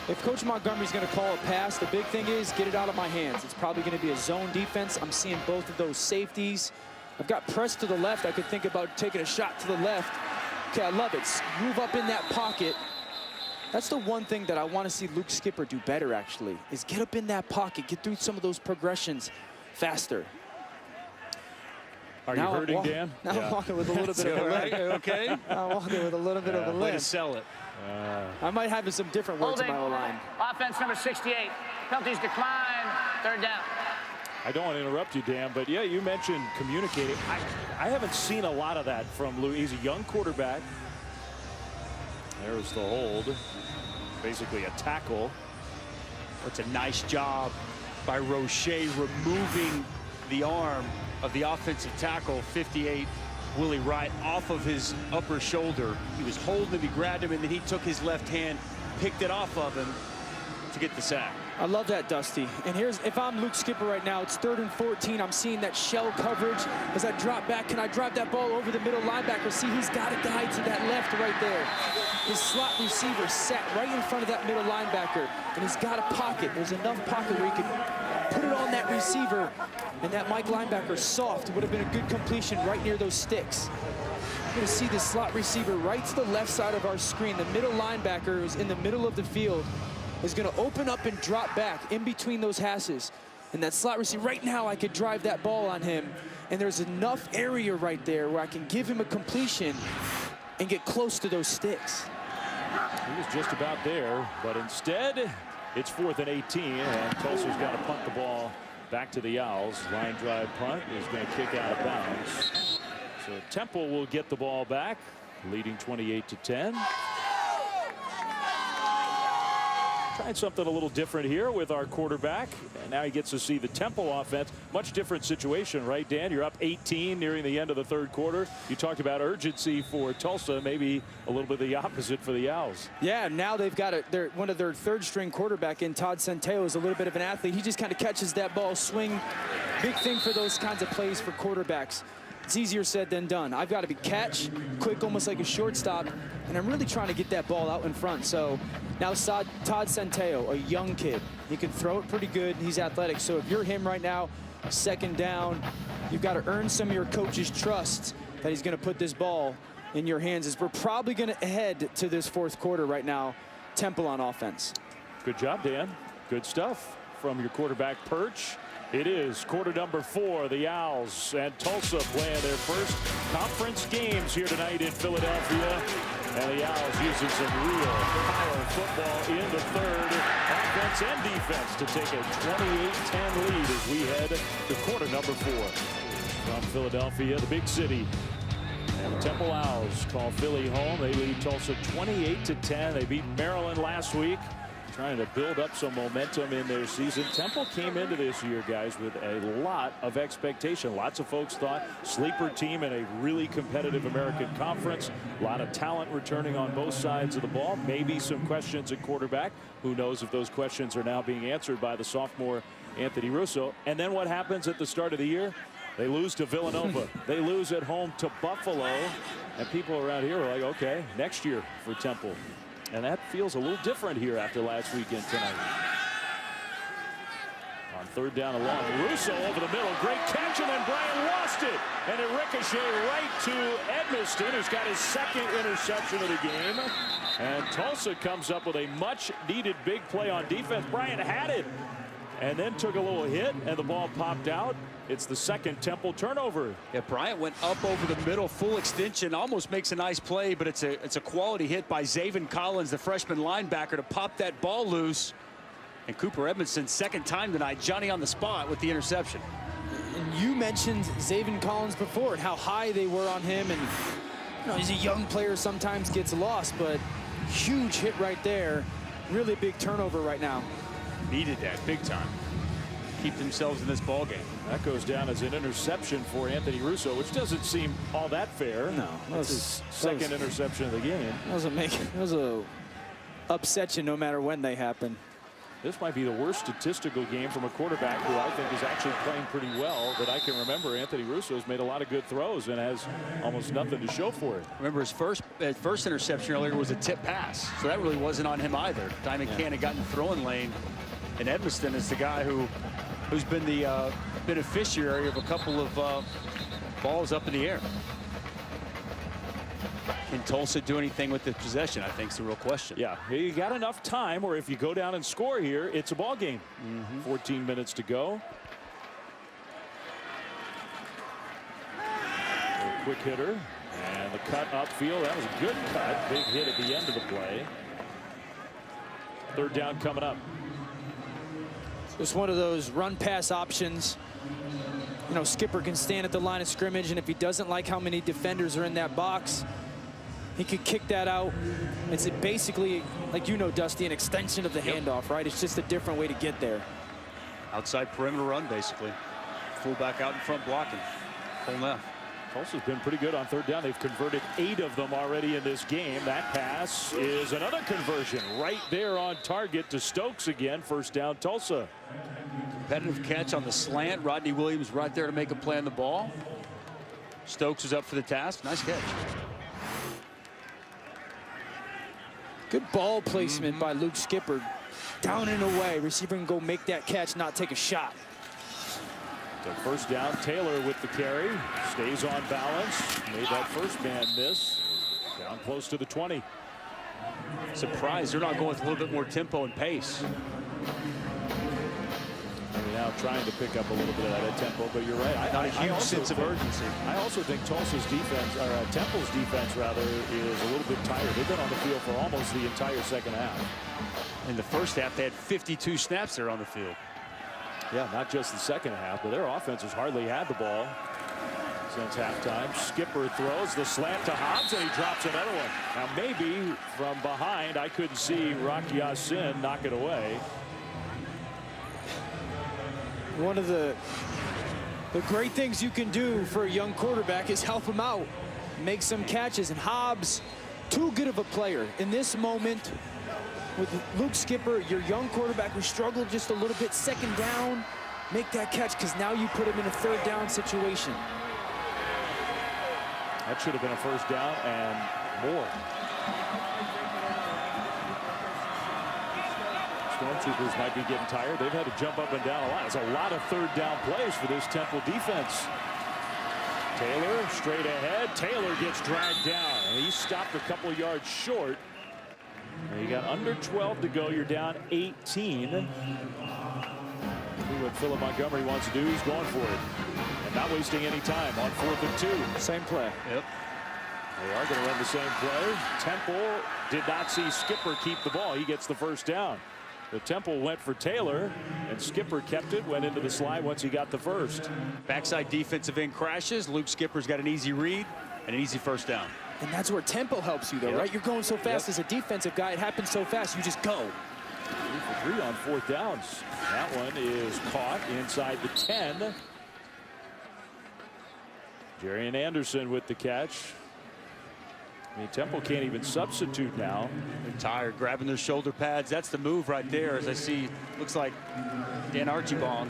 S3: If Coach Montgomery's going to call a pass, the big thing is get it out of my hands. It's probably going to be a zone defense. I'm seeing both of those safeties. I've got press to the left. I could think about taking a shot to the left. Okay, I love it. Move up in that pocket. That's the one thing that I want to see Luke Skipper do better, actually, is get up in that pocket, get through some of those progressions faster.
S2: Are you hurting, Dan?
S3: Now I'm walking with a little bit of a limp.
S4: Okay.
S3: I'm walking with a little bit of a limp.
S4: Way to sell it.
S3: I might have some different words in my O-line.
S6: Offense number 68. Penalties decline. 3rd down.
S2: I don't want to interrupt you, Dan, but yeah, you mentioned communicating. I haven't seen a lot of that from Lou. He's a young quarterback. There's the hold. Basically a tackle.
S4: It's a nice job by Roche removing the arm of the offensive tackle, 58, Willie Wright, off of his upper shoulder. He was holding him, he grabbed him, and then he took his left hand, picked it off of him to get the sack.
S3: I love that, Dusty. And here's, if I'm Luke Skipper right now, it's 3rd and 14. I'm seeing that shell coverage. As I drop back, can I drive that ball over the middle linebacker? See, he's got a guy to that left right there. His slot receiver sat right in front of that middle linebacker, and he's got a pocket. There's enough pocket where he can put it on that receiver, and that Mike linebacker soft. It would have been a good completion right near those sticks. You're going to see the slot receiver right to the left side of our screen. The middle linebacker is in the middle of the field, is going to open up and drop back in between those hashes. And that slot receiver, right now I could drive that ball on him, and there's enough area right there where I can give him a completion and get close to those sticks.
S2: He was just about there, but instead it's 4th and 18, and Tulsa's got to punt the ball back to the Owls. Line drive punt is going to kick out of bounds. So Temple will get the ball back, leading 28-10. Trying something a little different here with our quarterback, and now he gets to see the Temple offense. Much different situation, right, Dan? You're up 18 nearing the end of the 3rd quarter. You talked about urgency for Tulsa, maybe a little bit the opposite for the Owls.
S3: Yeah, now they've got one of their 3rd-string quarterback in Todd Centeo is a little bit of an athlete. He just kind of catches that ball, swing. Big thing for those kinds of plays for quarterbacks. It's easier said than done. I've got to be catch, quick, almost like a shortstop, and I'm really trying to get that ball out in front. So now Todd Centeo, a young kid, he can throw it pretty good. He's athletic. So if you're him right now, 2nd down, you've got to earn some of your coach's trust that he's going to put this ball in your hands. As we're probably going to head to this 4th quarter right now, Temple on offense.
S2: Good job, Dan. Good stuff from your quarterback perch. It is quarter number 4. The Owls and Tulsa playing their first conference games here tonight in Philadelphia. And the Owls using some real power football in the 3rd. Offense and defense to take a 28-10 lead as we head to quarter number 4. From Philadelphia, the big city. And the Temple Owls call Philly home. They lead Tulsa 28-10. They beat Maryland last week, trying to build up some momentum in their season. Temple came into this year, guys, with a lot of expectation. Lots of folks thought sleeper team in a really competitive American Conference. A lot of talent returning on both sides of the ball. Maybe some questions at quarterback. Who knows if those questions are now being answered by the sophomore Anthony Russo. And then what happens at the start of the year? They lose to Villanova. They lose at home to Buffalo. And people around here are like, okay, next year for Temple. And that feels a little different here after last weekend tonight. On 3rd down and long, Russo over the middle, great catch, and then Bryant lost it. And it ricocheted right to Edmiston, who's got his 2nd interception of the game. And Tulsa comes up with a much-needed big play on defense. Bryant had it, and then took a little hit, and the ball popped out. It's the 2nd Temple turnover.
S4: Yeah, Bryant went up over the middle, full extension, almost makes a nice play, but it's a quality hit by Zaven Collins, the freshman linebacker, to pop that ball loose. And Cooper Edmondson, 2nd time tonight, Johnny on the spot with the interception.
S3: And you mentioned Zaven Collins before and how high they were on him, and he's a young player, sometimes gets lost, but huge hit right there. Really big turnover right now.
S4: Needed that big time. Keep themselves in this ball game.
S2: That goes down as an interception for Anthony Russo, which doesn't seem all that fair.
S3: No,
S2: that's his 2nd interception of the game.
S3: Those upset you no matter when they happen.
S2: This might be the worst statistical game from a quarterback who I think is actually playing pretty well that I can remember. Anthony Russo has made a lot of good throws and has almost nothing to show for it.
S4: Remember, his first interception earlier was a tip pass, so that really wasn't on him either. Diamond Cannon got in the throwing lane, and Edmiston is the guy who's been the beneficiary of a couple of balls up in the air. Can Tulsa do anything with the possession? I think is the real question.
S2: Yeah, you got enough time, or if you go down and score here, it's a ball game. 14 minutes to go. A quick hitter, and the cut upfield. That was a good cut. Big hit at the end of the play. 3rd down coming up.
S3: It's one of those run pass options. Skipper can stand at the line of scrimmage, and if he doesn't like how many defenders are in that box, he could kick that out. It's basically, like Dusty, an extension of the handoff, right? It's just a different way to get there.
S4: Outside perimeter run, basically. Fullback out in front blocking. Full left.
S2: Tulsa's been pretty good on 3rd down. They've converted 8 of them already in this game. That pass is another conversion right there on target to Stokes again. 1st down, Tulsa.
S4: Competitive catch on the slant. Rodney Williams right there to make a play on the ball. Stokes is up for the task. Nice catch.
S3: Good ball placement by Luke Skipper. down and away. Receiver can go make that catch, not take a shot.
S2: So first down, Taylor with the carry. Stays on balance. Made that first man miss. Down close to the 20.
S4: Surprised they're not going with a little bit more tempo and pace.
S2: Now trying to pick up a little bit of that tempo, but you're right.
S4: Not a huge sense of urgency.
S2: I also think Tulsa's defense, or Temple's defense rather, is a little bit tired. They've been on the field for almost the entire second half.
S4: In the first half, they had 52 snaps there on the field.
S2: Yeah, not just the second half, but their offense has hardly had the ball since halftime. Skipper throws the slant to Hobbs, and he drops another one. Now maybe from behind, I couldn't see Rocky Yassin knock it away.
S3: One of the great things you can do for a young quarterback is help him out, make some catches. And Hobbs, too good of a player. In this moment, with Luke Skipper, your young quarterback who struggled just a little bit, second down, make that catch, because now you put him in a third down situation.
S2: That should have been a first down and more. Stormtroopers might be getting tired. They've had to jump up and down a lot. It's a lot of third down plays for this Temple defense. Taylor straight ahead. Taylor gets dragged down, and he stopped a couple yards short. And you got under 12 to go. You're down 18. See what Philip Montgomery wants to do. He's going for it. And not wasting any time on 4th and 2.
S3: Same play.
S4: Yep.
S2: They are going to run the same play. Temple did not see Skipper keep the ball. He gets the first down. The Temple went for Taylor, and Skipper kept it, went into the slide once he got the first.
S4: Backside defensive end crashes. Luke Skipper's got an easy read and an easy first down.
S3: And that's where tempo helps you, though, right? You're going so fast as a defensive guy. It happens so fast, you just go.
S2: 3 for 3 on 4th downs. That one is caught inside the 10. Jarian Anderson with the catch. I mean, Temple can't even substitute now.
S4: They're tired, grabbing their shoulder pads. That's the move right there, as I see, looks like Dan Archibald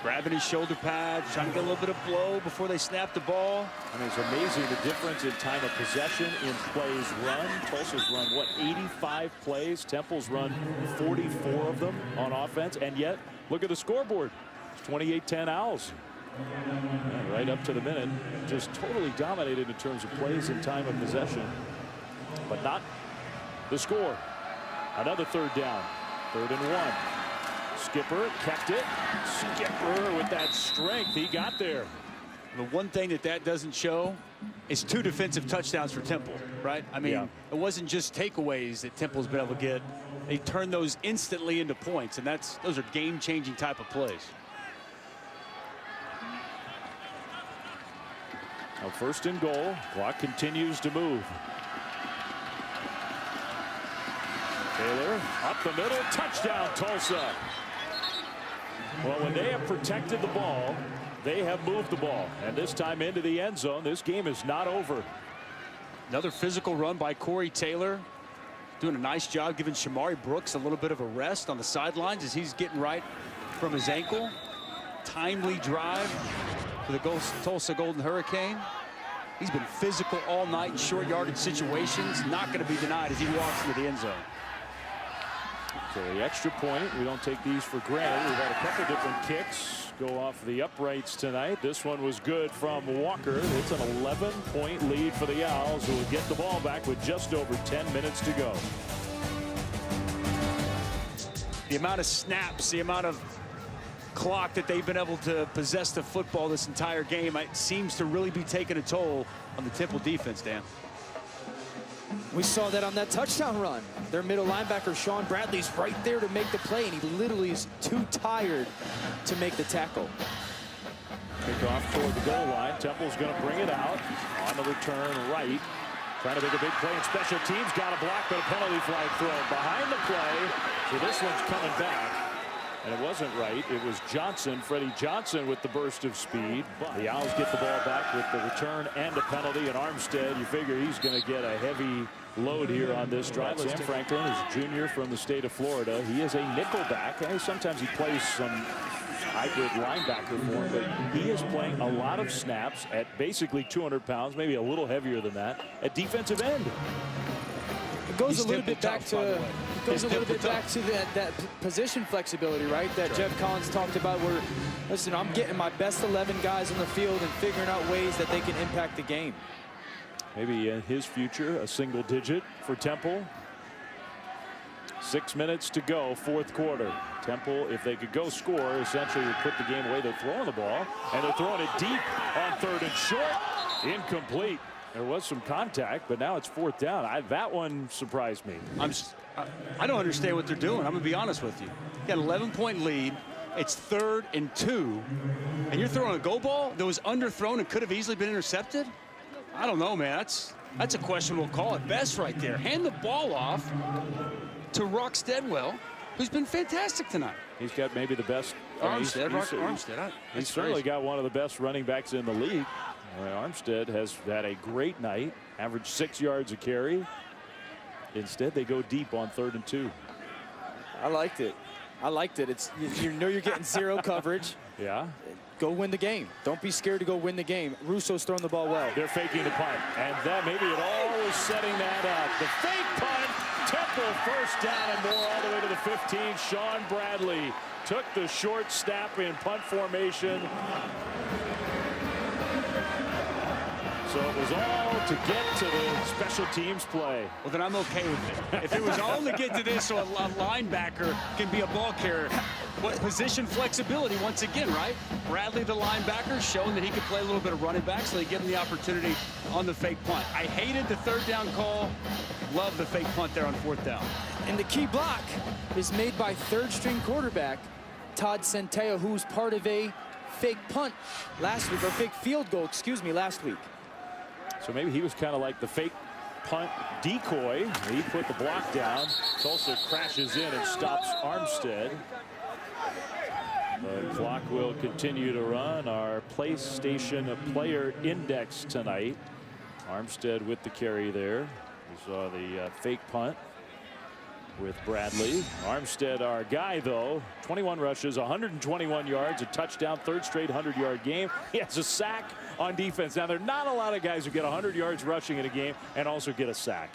S4: grabbing his shoulder pads, trying to get a little bit of blow before they snap the ball.
S2: I mean, it's amazing the difference in time of possession, in plays run. Tulsa's run, what, 85 plays? Temple's run 44 of them on offense, and yet, look at the scoreboard. It's 28-10 Owls. And right up to the minute, just totally dominated in terms of plays and time of possession, but not the score. Another third down, 3rd and 1. Skipper kept it. Skipper with that strength, he got there.
S4: The one thing that doesn't show is 2 defensive touchdowns for Temple, right? I mean, It wasn't just takeaways that Temple's been able to get. They turned those instantly into points, and those are game-changing type of plays.
S2: Now 1st and goal. Clock continues to move. Taylor up the middle. Touchdown, Tulsa. Well, when they have protected the ball, they have moved the ball. And this time into the end zone. This game is not over.
S4: Another physical run by Corey Taylor. Doing a nice job giving Shamari Brooks a little bit of a rest on the sidelines as he's getting right from his ankle. Timely drive for the Tulsa Golden Hurricane. He's been physical all night in short yardage situations. Not going to be denied as he walks into the end zone.
S2: So the extra point, we don't take these for granted. We've had a couple different kicks go off the uprights tonight. This one was good from Walker. It's an 11-point lead for the Owls, who will get the ball back with just over 10 minutes to go.
S4: The amount of snaps, the amount of clock that they've been able to possess the football this entire game, it seems to really be taking a toll on the Temple defense, Dan.
S3: We saw that on that touchdown run. Their middle linebacker, Sean Bradley's right there to make the play, and he literally is too tired to make the tackle.
S2: Kick off toward the goal line. Temple's going to bring it out on the return right. Trying to make a big play in special teams. Got a block, but a penalty flag thrown behind the play. So this one's coming back. And it wasn't right. It was Johnson, Freddie Johnson, with the burst of speed. But the Owls get the ball back with the return and a penalty. And Armstead, you figure he's going to get a heavy load here on this drive. Sam Franklin is a junior from the state of Florida. He is a nickel back. And sometimes he plays some hybrid linebacker for him, but he is playing a lot of snaps at basically 200 pounds, maybe a little heavier than that, at defensive end.
S3: goes
S4: He's
S3: a little bit
S4: dimple
S3: back
S4: tough, by
S3: to
S4: the way.
S3: goes a
S4: He's
S3: little bit
S4: dimple
S3: back to that position flexibility, right? That Jeff Collins talked about. Where, listen, I'm getting my best 11 guys on the field and figuring out ways that they can impact the game.
S2: Maybe in his future, a single digit for Temple. 6 minutes to go, fourth quarter. Temple, if they could go score, essentially would put the game away. They're throwing the ball, and they're throwing it deep on third and short. Incomplete. There was some contact, but now it's fourth down. That one surprised me.
S4: I don't understand what they're doing. I'm going to be honest with you. You got an 11-point lead. It's 3rd and 2, and you're throwing a go ball that was underthrown and could have easily been intercepted? I don't know, man. That's a questionable call at best right there. Hand the ball off to Rock Steadwell, who's been fantastic tonight.
S2: He's got maybe the best.
S4: Armstead.
S2: He's certainly got one of the best running backs in the league. Armstead has had a great night, averaged 6 yards a carry. Instead, they go deep on 3rd and 2.
S3: I liked it. I liked it. It's, you know, you're getting zero coverage.
S2: Yeah.
S3: Go win the game. Don't be scared to go win the game. Russo's throwing the ball well.
S2: They're faking the punt, and that maybe it all was setting that up. The fake punt. Temple first down and more all the way to the 15. Sean Bradley took the short snap in punt formation. So it was all to get to the special teams play.
S4: Well, then I'm okay with it. If it was all to get to this so a linebacker can be a ball carrier, what position flexibility once again, right? Bradley, the linebacker, showing that he could play a little bit of running back, so they give him the opportunity on the fake punt. I hated the 3rd down call. Love the fake punt there on 4th down.
S3: And the key block is made by 3rd-string quarterback Todd Centeio, who was part of a fake punt last week, or fake field goal, excuse me, last week.
S2: So maybe he was kind of like the fake punt decoy. He put the block down. Tulsa crashes in and stops Armstead. The clock will continue to run. Our PlayStation player index tonight. Armstead with the carry there. We saw the fake punt with Bradley. Armstead, our guy, though, 21 rushes, 121 yards, a touchdown, 3rd straight 100-yard game. He has a sack on defense. Now, there are not a lot of guys who get 100 yards rushing in a game and also get a sack.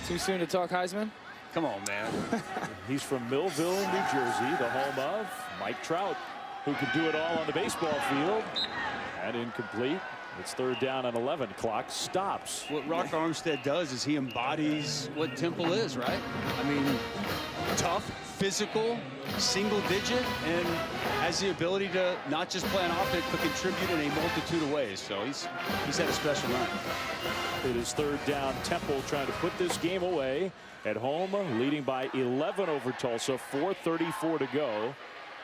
S3: Too soon to talk Heisman?
S4: Come on, man.
S2: He's from Millville, New Jersey, the home of Mike Trout, who can do it all on the baseball field. And incomplete. It's 3rd down and 11. Clock stops.
S4: What Rock Armstead does is he embodies what Temple is, right? I mean, tough, physical, single digit, and has the ability to not just play on offense, but contribute in a multitude of ways. So he's had a special night.
S2: It is 3rd down. Temple trying to put this game away at home, leading by 11 over Tulsa. 4:34 to go.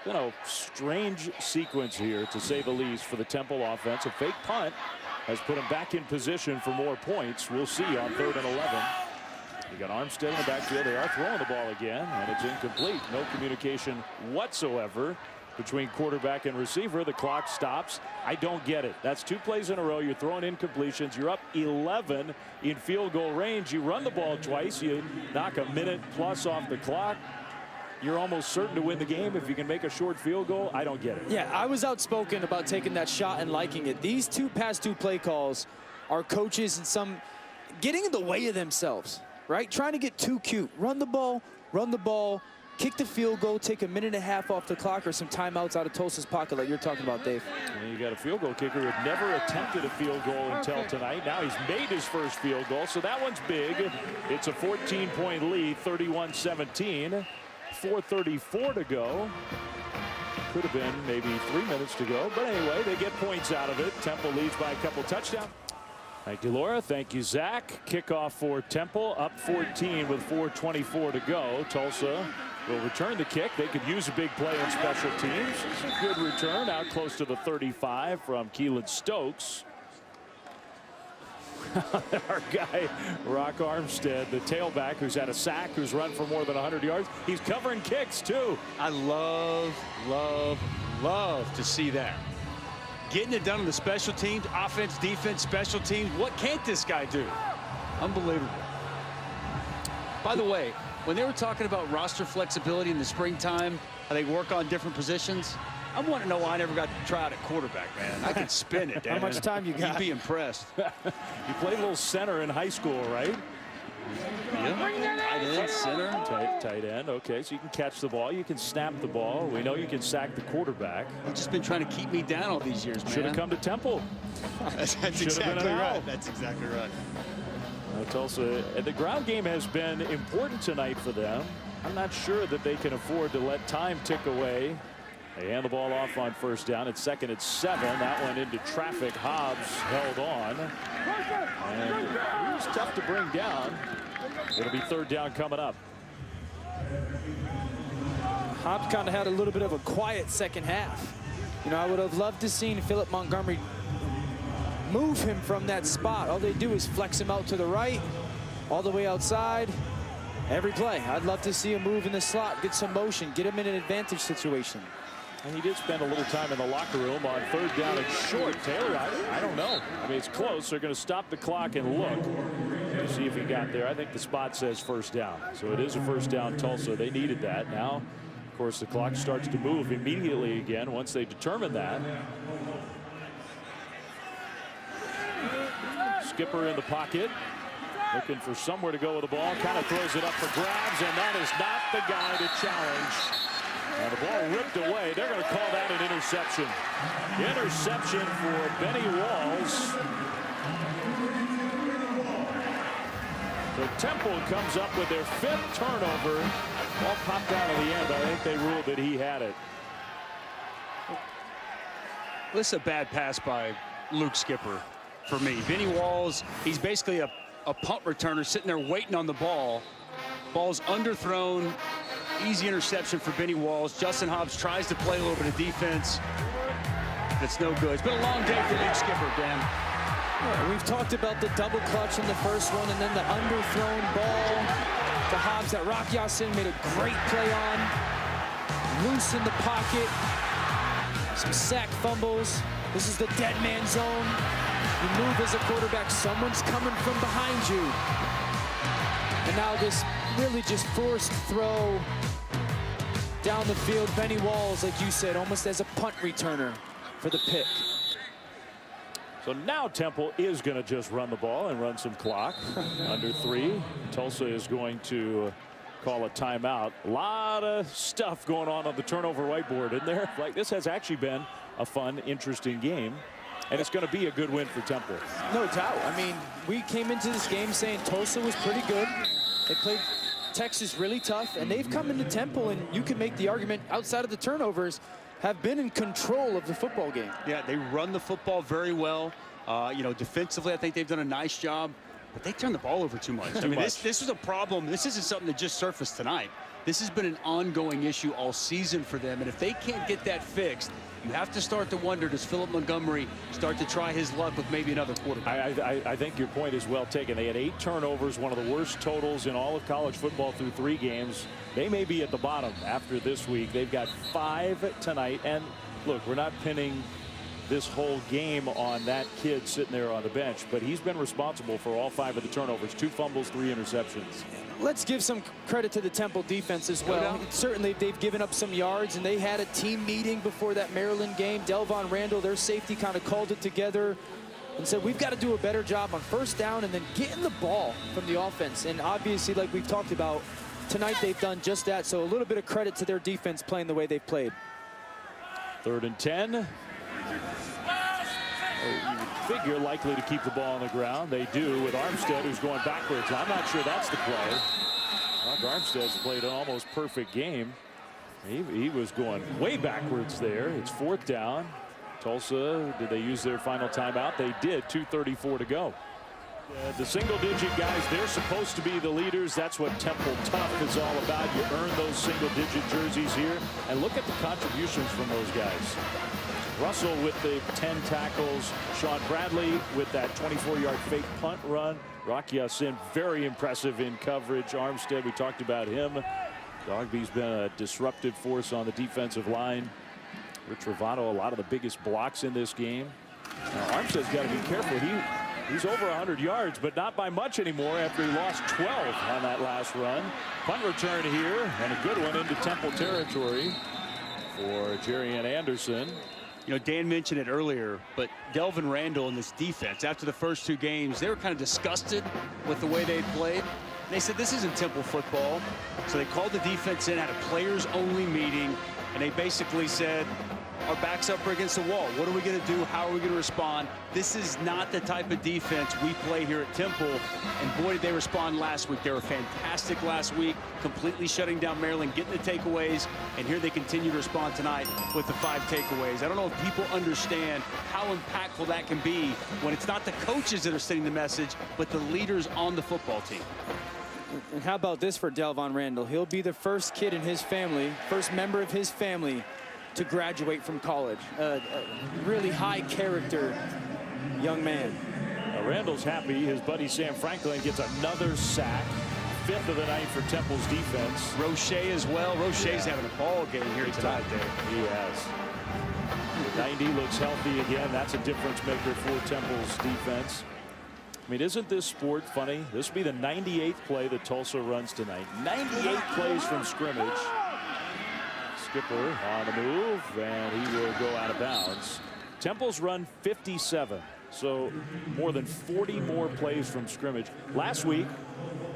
S2: Been a strange sequence here, to say the least, for the Temple offense. A fake punt has put them back in position for more points. We'll see on 3rd and 11. You got Armstead in the backfield. They are throwing the ball again, and it's incomplete. No communication whatsoever between quarterback and receiver. The clock stops. I don't get it. That's 2 plays in a row. You're throwing incompletions. You're up 11 in field goal range. You run the ball twice. You knock a minute plus off the clock. You're almost certain to win the game if you can make a short field goal. I don't get it.
S3: Yeah, I was outspoken about taking that shot and liking it. These past two play calls are coaches and some getting in the way of themselves, right? Trying to get too cute. Run the ball, kick the field goal, take a minute and a half off the clock, or some timeouts out of Tulsa's pocket like you're talking about, Dave.
S2: And you got a field goal kicker who had never attempted a field goal until tonight. Now he's made his first field goal, so that one's big. It's a 14-point lead, 31-17. 4:34 to go. Could have been maybe 3 minutes to go, but anyway, they get points out of it. Temple leads by a couple touchdowns. Thank you, Laura. Thank you, Zach. Kickoff for Temple, up 14 with 4:24 to go. Tulsa will return the kick. They could use a big play in special teams. It's a good return out close to the 35 from Keelan Stokes. Our guy, Rock Armstead, the tailback, who's had a sack, who's run for more than 100 yards. He's covering kicks, too.
S4: I love to see that. Getting it done on the special teams, offense, defense, special teams. What can't this guy do? Unbelievable. By the way, when they were talking about roster flexibility in the springtime, how they work on different positions, I want to know why I never got to try out at quarterback, man. I can spin it, Dan.
S3: How much time you got?
S4: You'd be impressed.
S2: You played a little center in high school, right?
S4: Tight end, center.
S2: Tight end. Okay, so you can catch the ball. You can snap the ball. We know you can sack the quarterback.
S4: You've just been trying to keep me down all these years, man.
S2: Should have come to Temple.
S4: That's exactly right. That's exactly right.
S2: Tulsa, the ground game has been important tonight for them. I'm not sure that they can afford to let time tick away. They hand the ball off on first down. It's 2nd and 7. That one into traffic. Hobbs held on. And he was tough to bring down. It'll be 3rd down coming up.
S3: Hobbs kind of had a little bit of a quiet second half. You know, I would have loved to seen Philip Montgomery move him from that spot. All they do is flex him out to the right, all the way outside. Every play. I'd love to see him move in the slot, get some motion, get him in an advantage situation.
S2: And he did spend a little time in the locker room on 3rd down and short. Taylor, I don't know. I mean, it's close. They're going to stop the clock and look to see if he got there. I think the spot says 1st down. So it is a 1st down Tulsa. They needed that. Now, of course, the clock starts to move immediately again once they determine that. Skipper in the pocket, looking for somewhere to go with the ball. Kind of throws it up for grabs, and that is not the guy to challenge. And the ball ripped away. They're going to call that an interception. Interception for Benny Walls. So Temple comes up with their 5th turnover. Ball popped out of the end. I think they ruled that he had it.
S4: This is a bad pass by Luke Skipper for me. Benny Walls, he's basically a punt returner sitting there waiting on the ball. Ball's underthrown. Easy interception for Benny Walls. Justin Hobbs tries to play a little bit of defense. That's no good. It's been a long day for Luke Skipper, Dan.
S3: Yeah, we've talked about the double clutch in the first one and then the underthrown ball to Hobbs that Rock Ya-Sin made a great play on. Loose in the pocket. Some sack fumbles. This is the dead man zone. You move as a quarterback, someone's coming from behind you. And now this really just forced throw down the field. Benny Walls, like you said, almost as a punt returner for the pick.
S2: So now Temple is going to just run the ball and run some clock. Under 3. Tulsa is going to call a timeout. A lot of stuff going on the turnover whiteboard, isn't there? Like, this has actually been a fun, interesting game. And it's going to be a good win for Temple.
S3: No doubt. I mean, we came into this game saying Tulsa was pretty good. They played Texas really tough, and they've come into Temple, and you can make the argument outside of the turnovers, have been in control of the football game.
S4: Yeah, they run the football very well. You know, defensively, I think they've done a nice job, but they turn the ball over too much. This was a problem. This isn't something that just surfaced tonight. This has been an ongoing issue all season for them, and if they can't get that fixed, you have to start to wonder, does Philip Montgomery start to try his luck with maybe another quarterback?
S2: I think your point is well taken. They had 8 turnovers, one of the worst totals in all of college football through 3 games. They may be at the bottom after this week. They've got 5 tonight. And look, we're not pinning this whole game on that kid sitting there on the bench, but he's been responsible for all 5 of the turnovers. 2 fumbles, 3 interceptions.
S3: Let's give some credit to the Temple defense as well. Certainly they've given up some yards, and they had a team meeting before that Maryland game. Delvon Randall, their safety, kind of called it together and said, we've got to do a better job on first down and then getting the ball from the offense. And obviously, like we've talked about, tonight they've done just that. So a little bit of credit to their defense playing the way they've played.
S2: 3rd and 10. You would figure likely to keep the ball on the ground. They do with Armstead, who's going backwards. I'm not sure that's the play. Armstead's played an almost perfect game. He was going way backwards there. It's 4th down. Tulsa, did they use their final timeout? They did. 2:34 to go. The single-digit guys, they're supposed to be the leaders. That's what Temple Tough is all about. You earn those single-digit jerseys here. And look at the contributions from those guys. Russell with the 10 tackles. Sean Bradley with that 24-yard fake punt run. Rock Ya-Sin very impressive in coverage. Armstead, we talked about him. Dogby's been a disruptive force on the defensive line. Rich Ravato, a lot of the biggest blocks in this game. Now, Armstead's got to be careful. He's over 100 yards, but not by much anymore after he lost 12 on that last run. Punt return here, and a good one into Temple territory for Jerrion Anderson.
S4: You know, Dan mentioned it earlier, but Delvon Randall in this defense, after the first 2 games, they were kind of disgusted with the way they played. They said this isn't Temple football. So they called the defense in, had a players-only meeting, and they basically said, our back's up against the wall. What are we going to do? How are we going to respond? This is not the type of defense we play here at Temple. And boy, did they respond last week. They were fantastic last week, completely shutting down Maryland, getting the takeaways. And here they continue to respond tonight with the 5 takeaways. I don't know if people understand how impactful that can be when it's not the coaches that are sending the message, but the leaders on the football team.
S3: And how about this for Delvon Randall? He'll be the first kid in his family, first member of his family to graduate from college. A really high character young man.
S2: Randall's happy. His buddy Sam Franklin gets another sack. 5th of the night for Temple's defense.
S4: Roche as well. Roche's having a ball game here tonight, Dave.
S2: He has. 90 looks healthy again. That's a difference maker for Temple's defense. I mean, isn't this sport funny? This will be the 98th play that Tulsa runs tonight. 98 plays from scrimmage. Skipper on the move, and he will go out of bounds. Temple's run 57, so more than 40 more plays from scrimmage. Last week,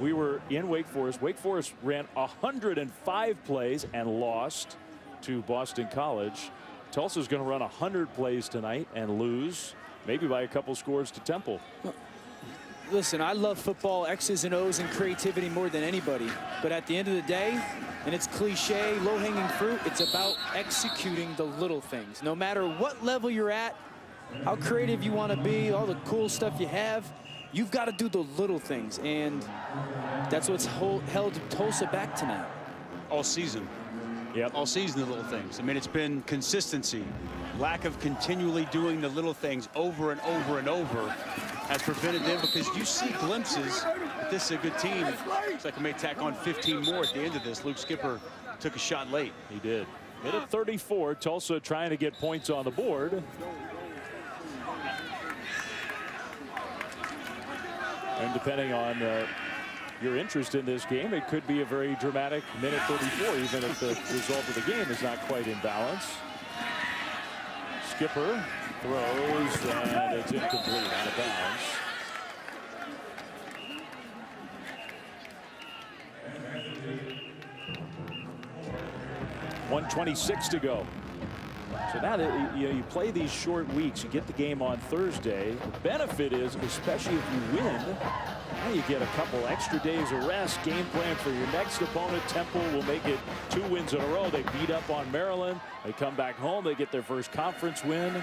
S2: we were in Wake Forest. Wake Forest ran 105 plays and lost to Boston College. Tulsa's going to run 100 plays tonight and lose, maybe by a couple scores to Temple.
S3: Listen, I love football, X's and O's, and creativity more than anybody. But at the end of the day, and it's cliche, low-hanging fruit, it's about executing the little things. No matter what level you're at, how creative you want to be, all the cool stuff you have, you've got to do the little things. And that's what's held Tulsa back tonight.
S4: All season. Yep. All season, the little things. I mean, it's been consistency. Lack of continually doing the little things over and over and over has prevented them, because you see glimpses that this is a good team. Looks like they may tack on 15 more at the end of this. Luke Skipper took a shot late.
S2: He did. Minute 34, Tulsa trying to get points on the board. And depending on your interest in this game, it could be a very dramatic minute 34, even if the result of the game is not quite in balance. Skipper throws, and it's incomplete, out of bounds. .126 to go. So now that you play these short weeks, you get the game on Thursday. The benefit is, especially if you win, now you get a couple extra days of rest. Game plan for your next opponent. Temple will make it 2 wins in a row. They beat up on Maryland. They come back home. They get their first conference win.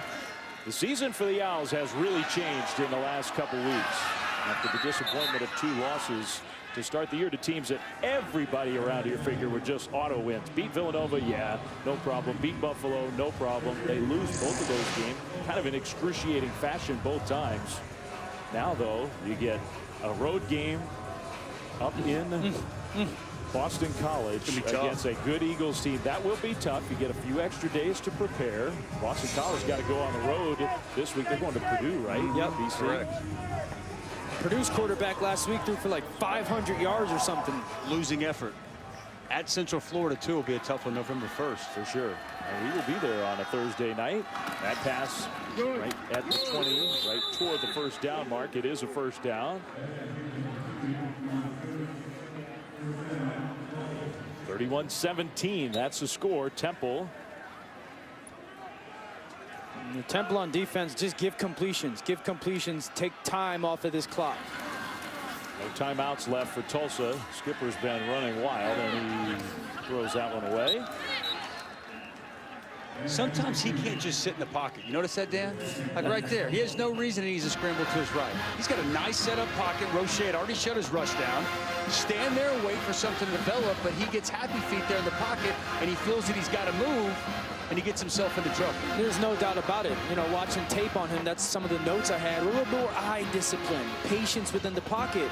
S2: The season for the Owls has really changed in the last couple weeks after the disappointment of 2 losses to start the year to teams that everybody around here figured were just auto wins. Beat Villanova, yeah, no problem. Beat Buffalo, no problem. They lose both of those games, kind of in excruciating fashion both times. Now, though, you get a road game up in Boston College against a good Eagles team. That will be tough. You get a few extra days to prepare. Boston College got to go on the road this week. They're going to Purdue, right?
S3: Yep.
S2: BC.
S3: Correct. Purdue's quarterback last week threw for like 500 yards or something.
S4: Losing effort. At Central Florida, too, will be a tough one November 1st.
S2: For sure. And we will be there on a Thursday night. That pass right at the 20, right toward the first down mark. It is a first down. 31-17. That's the score. Temple.
S3: The Temple on defense, just give completions. Give completions. Take time off of this clock.
S2: No timeouts left for Tulsa. Skipper's been running wild, and he throws that one away.
S4: Sometimes he can't just sit in the pocket. You notice that, Dan? Like right there. He has no reason he needs to scramble to his right. He's got a nice setup pocket. Roche had already shut his rush down. Stand there and wait for something to develop, but he gets happy feet there in the pocket, and he feels that he's got to move, and he gets himself into trouble.
S3: There's no doubt about it. You know, watching tape on him, that's some of the notes I had. A little more eye discipline, patience within the pocket.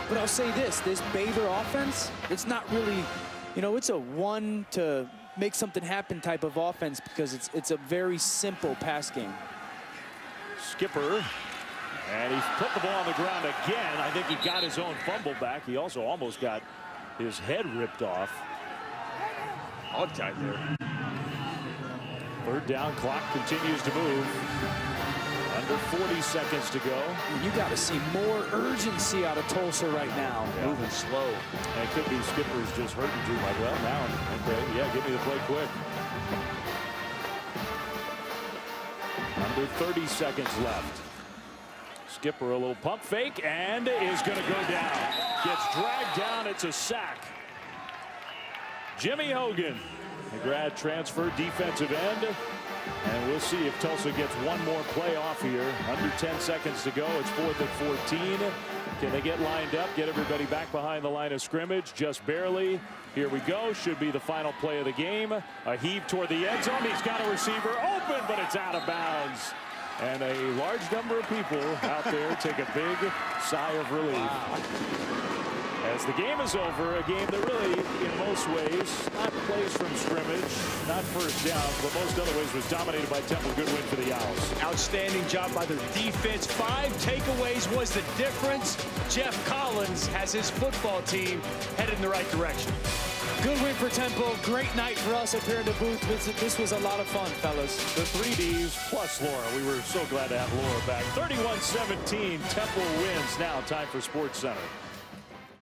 S3: But I'll say this Baylor offense, it's not really, you know, it's a one to make something happen type of offense, because it's a very simple pass game.
S2: Skipper, and he's put the ball on the ground again. I think he got his own fumble back. He also almost got his head ripped off.
S4: All tight there.
S2: Third down, clock continues to move. Under 40 seconds to go.
S3: You got to see more urgency out of Tulsa right now.
S2: Yeah. Moving slow. And it could be Skipper's just hurting too much. Well, now, okay, yeah, give me the play quick. Under 30 seconds left. Skipper a little pump fake and is going to go down. Gets dragged down. It's a sack. Jimmy Hogan, a grad transfer defensive end. And we'll see if Tulsa gets one more play off here. Under 10 seconds to go. It's 4th and 14. Can they get lined up, get everybody back behind the line of scrimmage? Just barely. Here we go. Should be the final play of the game. A heave toward the end zone. He's got a receiver open, but it's out of bounds. And a large number of people out there take a big sigh of relief. Wow. As the game is over, a game that really, in most ways, not plays from scrimmage, not first down, but most other ways was dominated by Temple. Good win for the Owls.
S4: Outstanding job by the defense. 5 takeaways was the difference. Jeff Collins has his football team headed in the right direction.
S3: Good win for Temple. Great night for us up here in the booth. This was a lot of fun, fellas.
S2: The 3Ds plus Laura. We were so glad to have Laura back. 31-17. Temple wins. Now time for SportsCenter.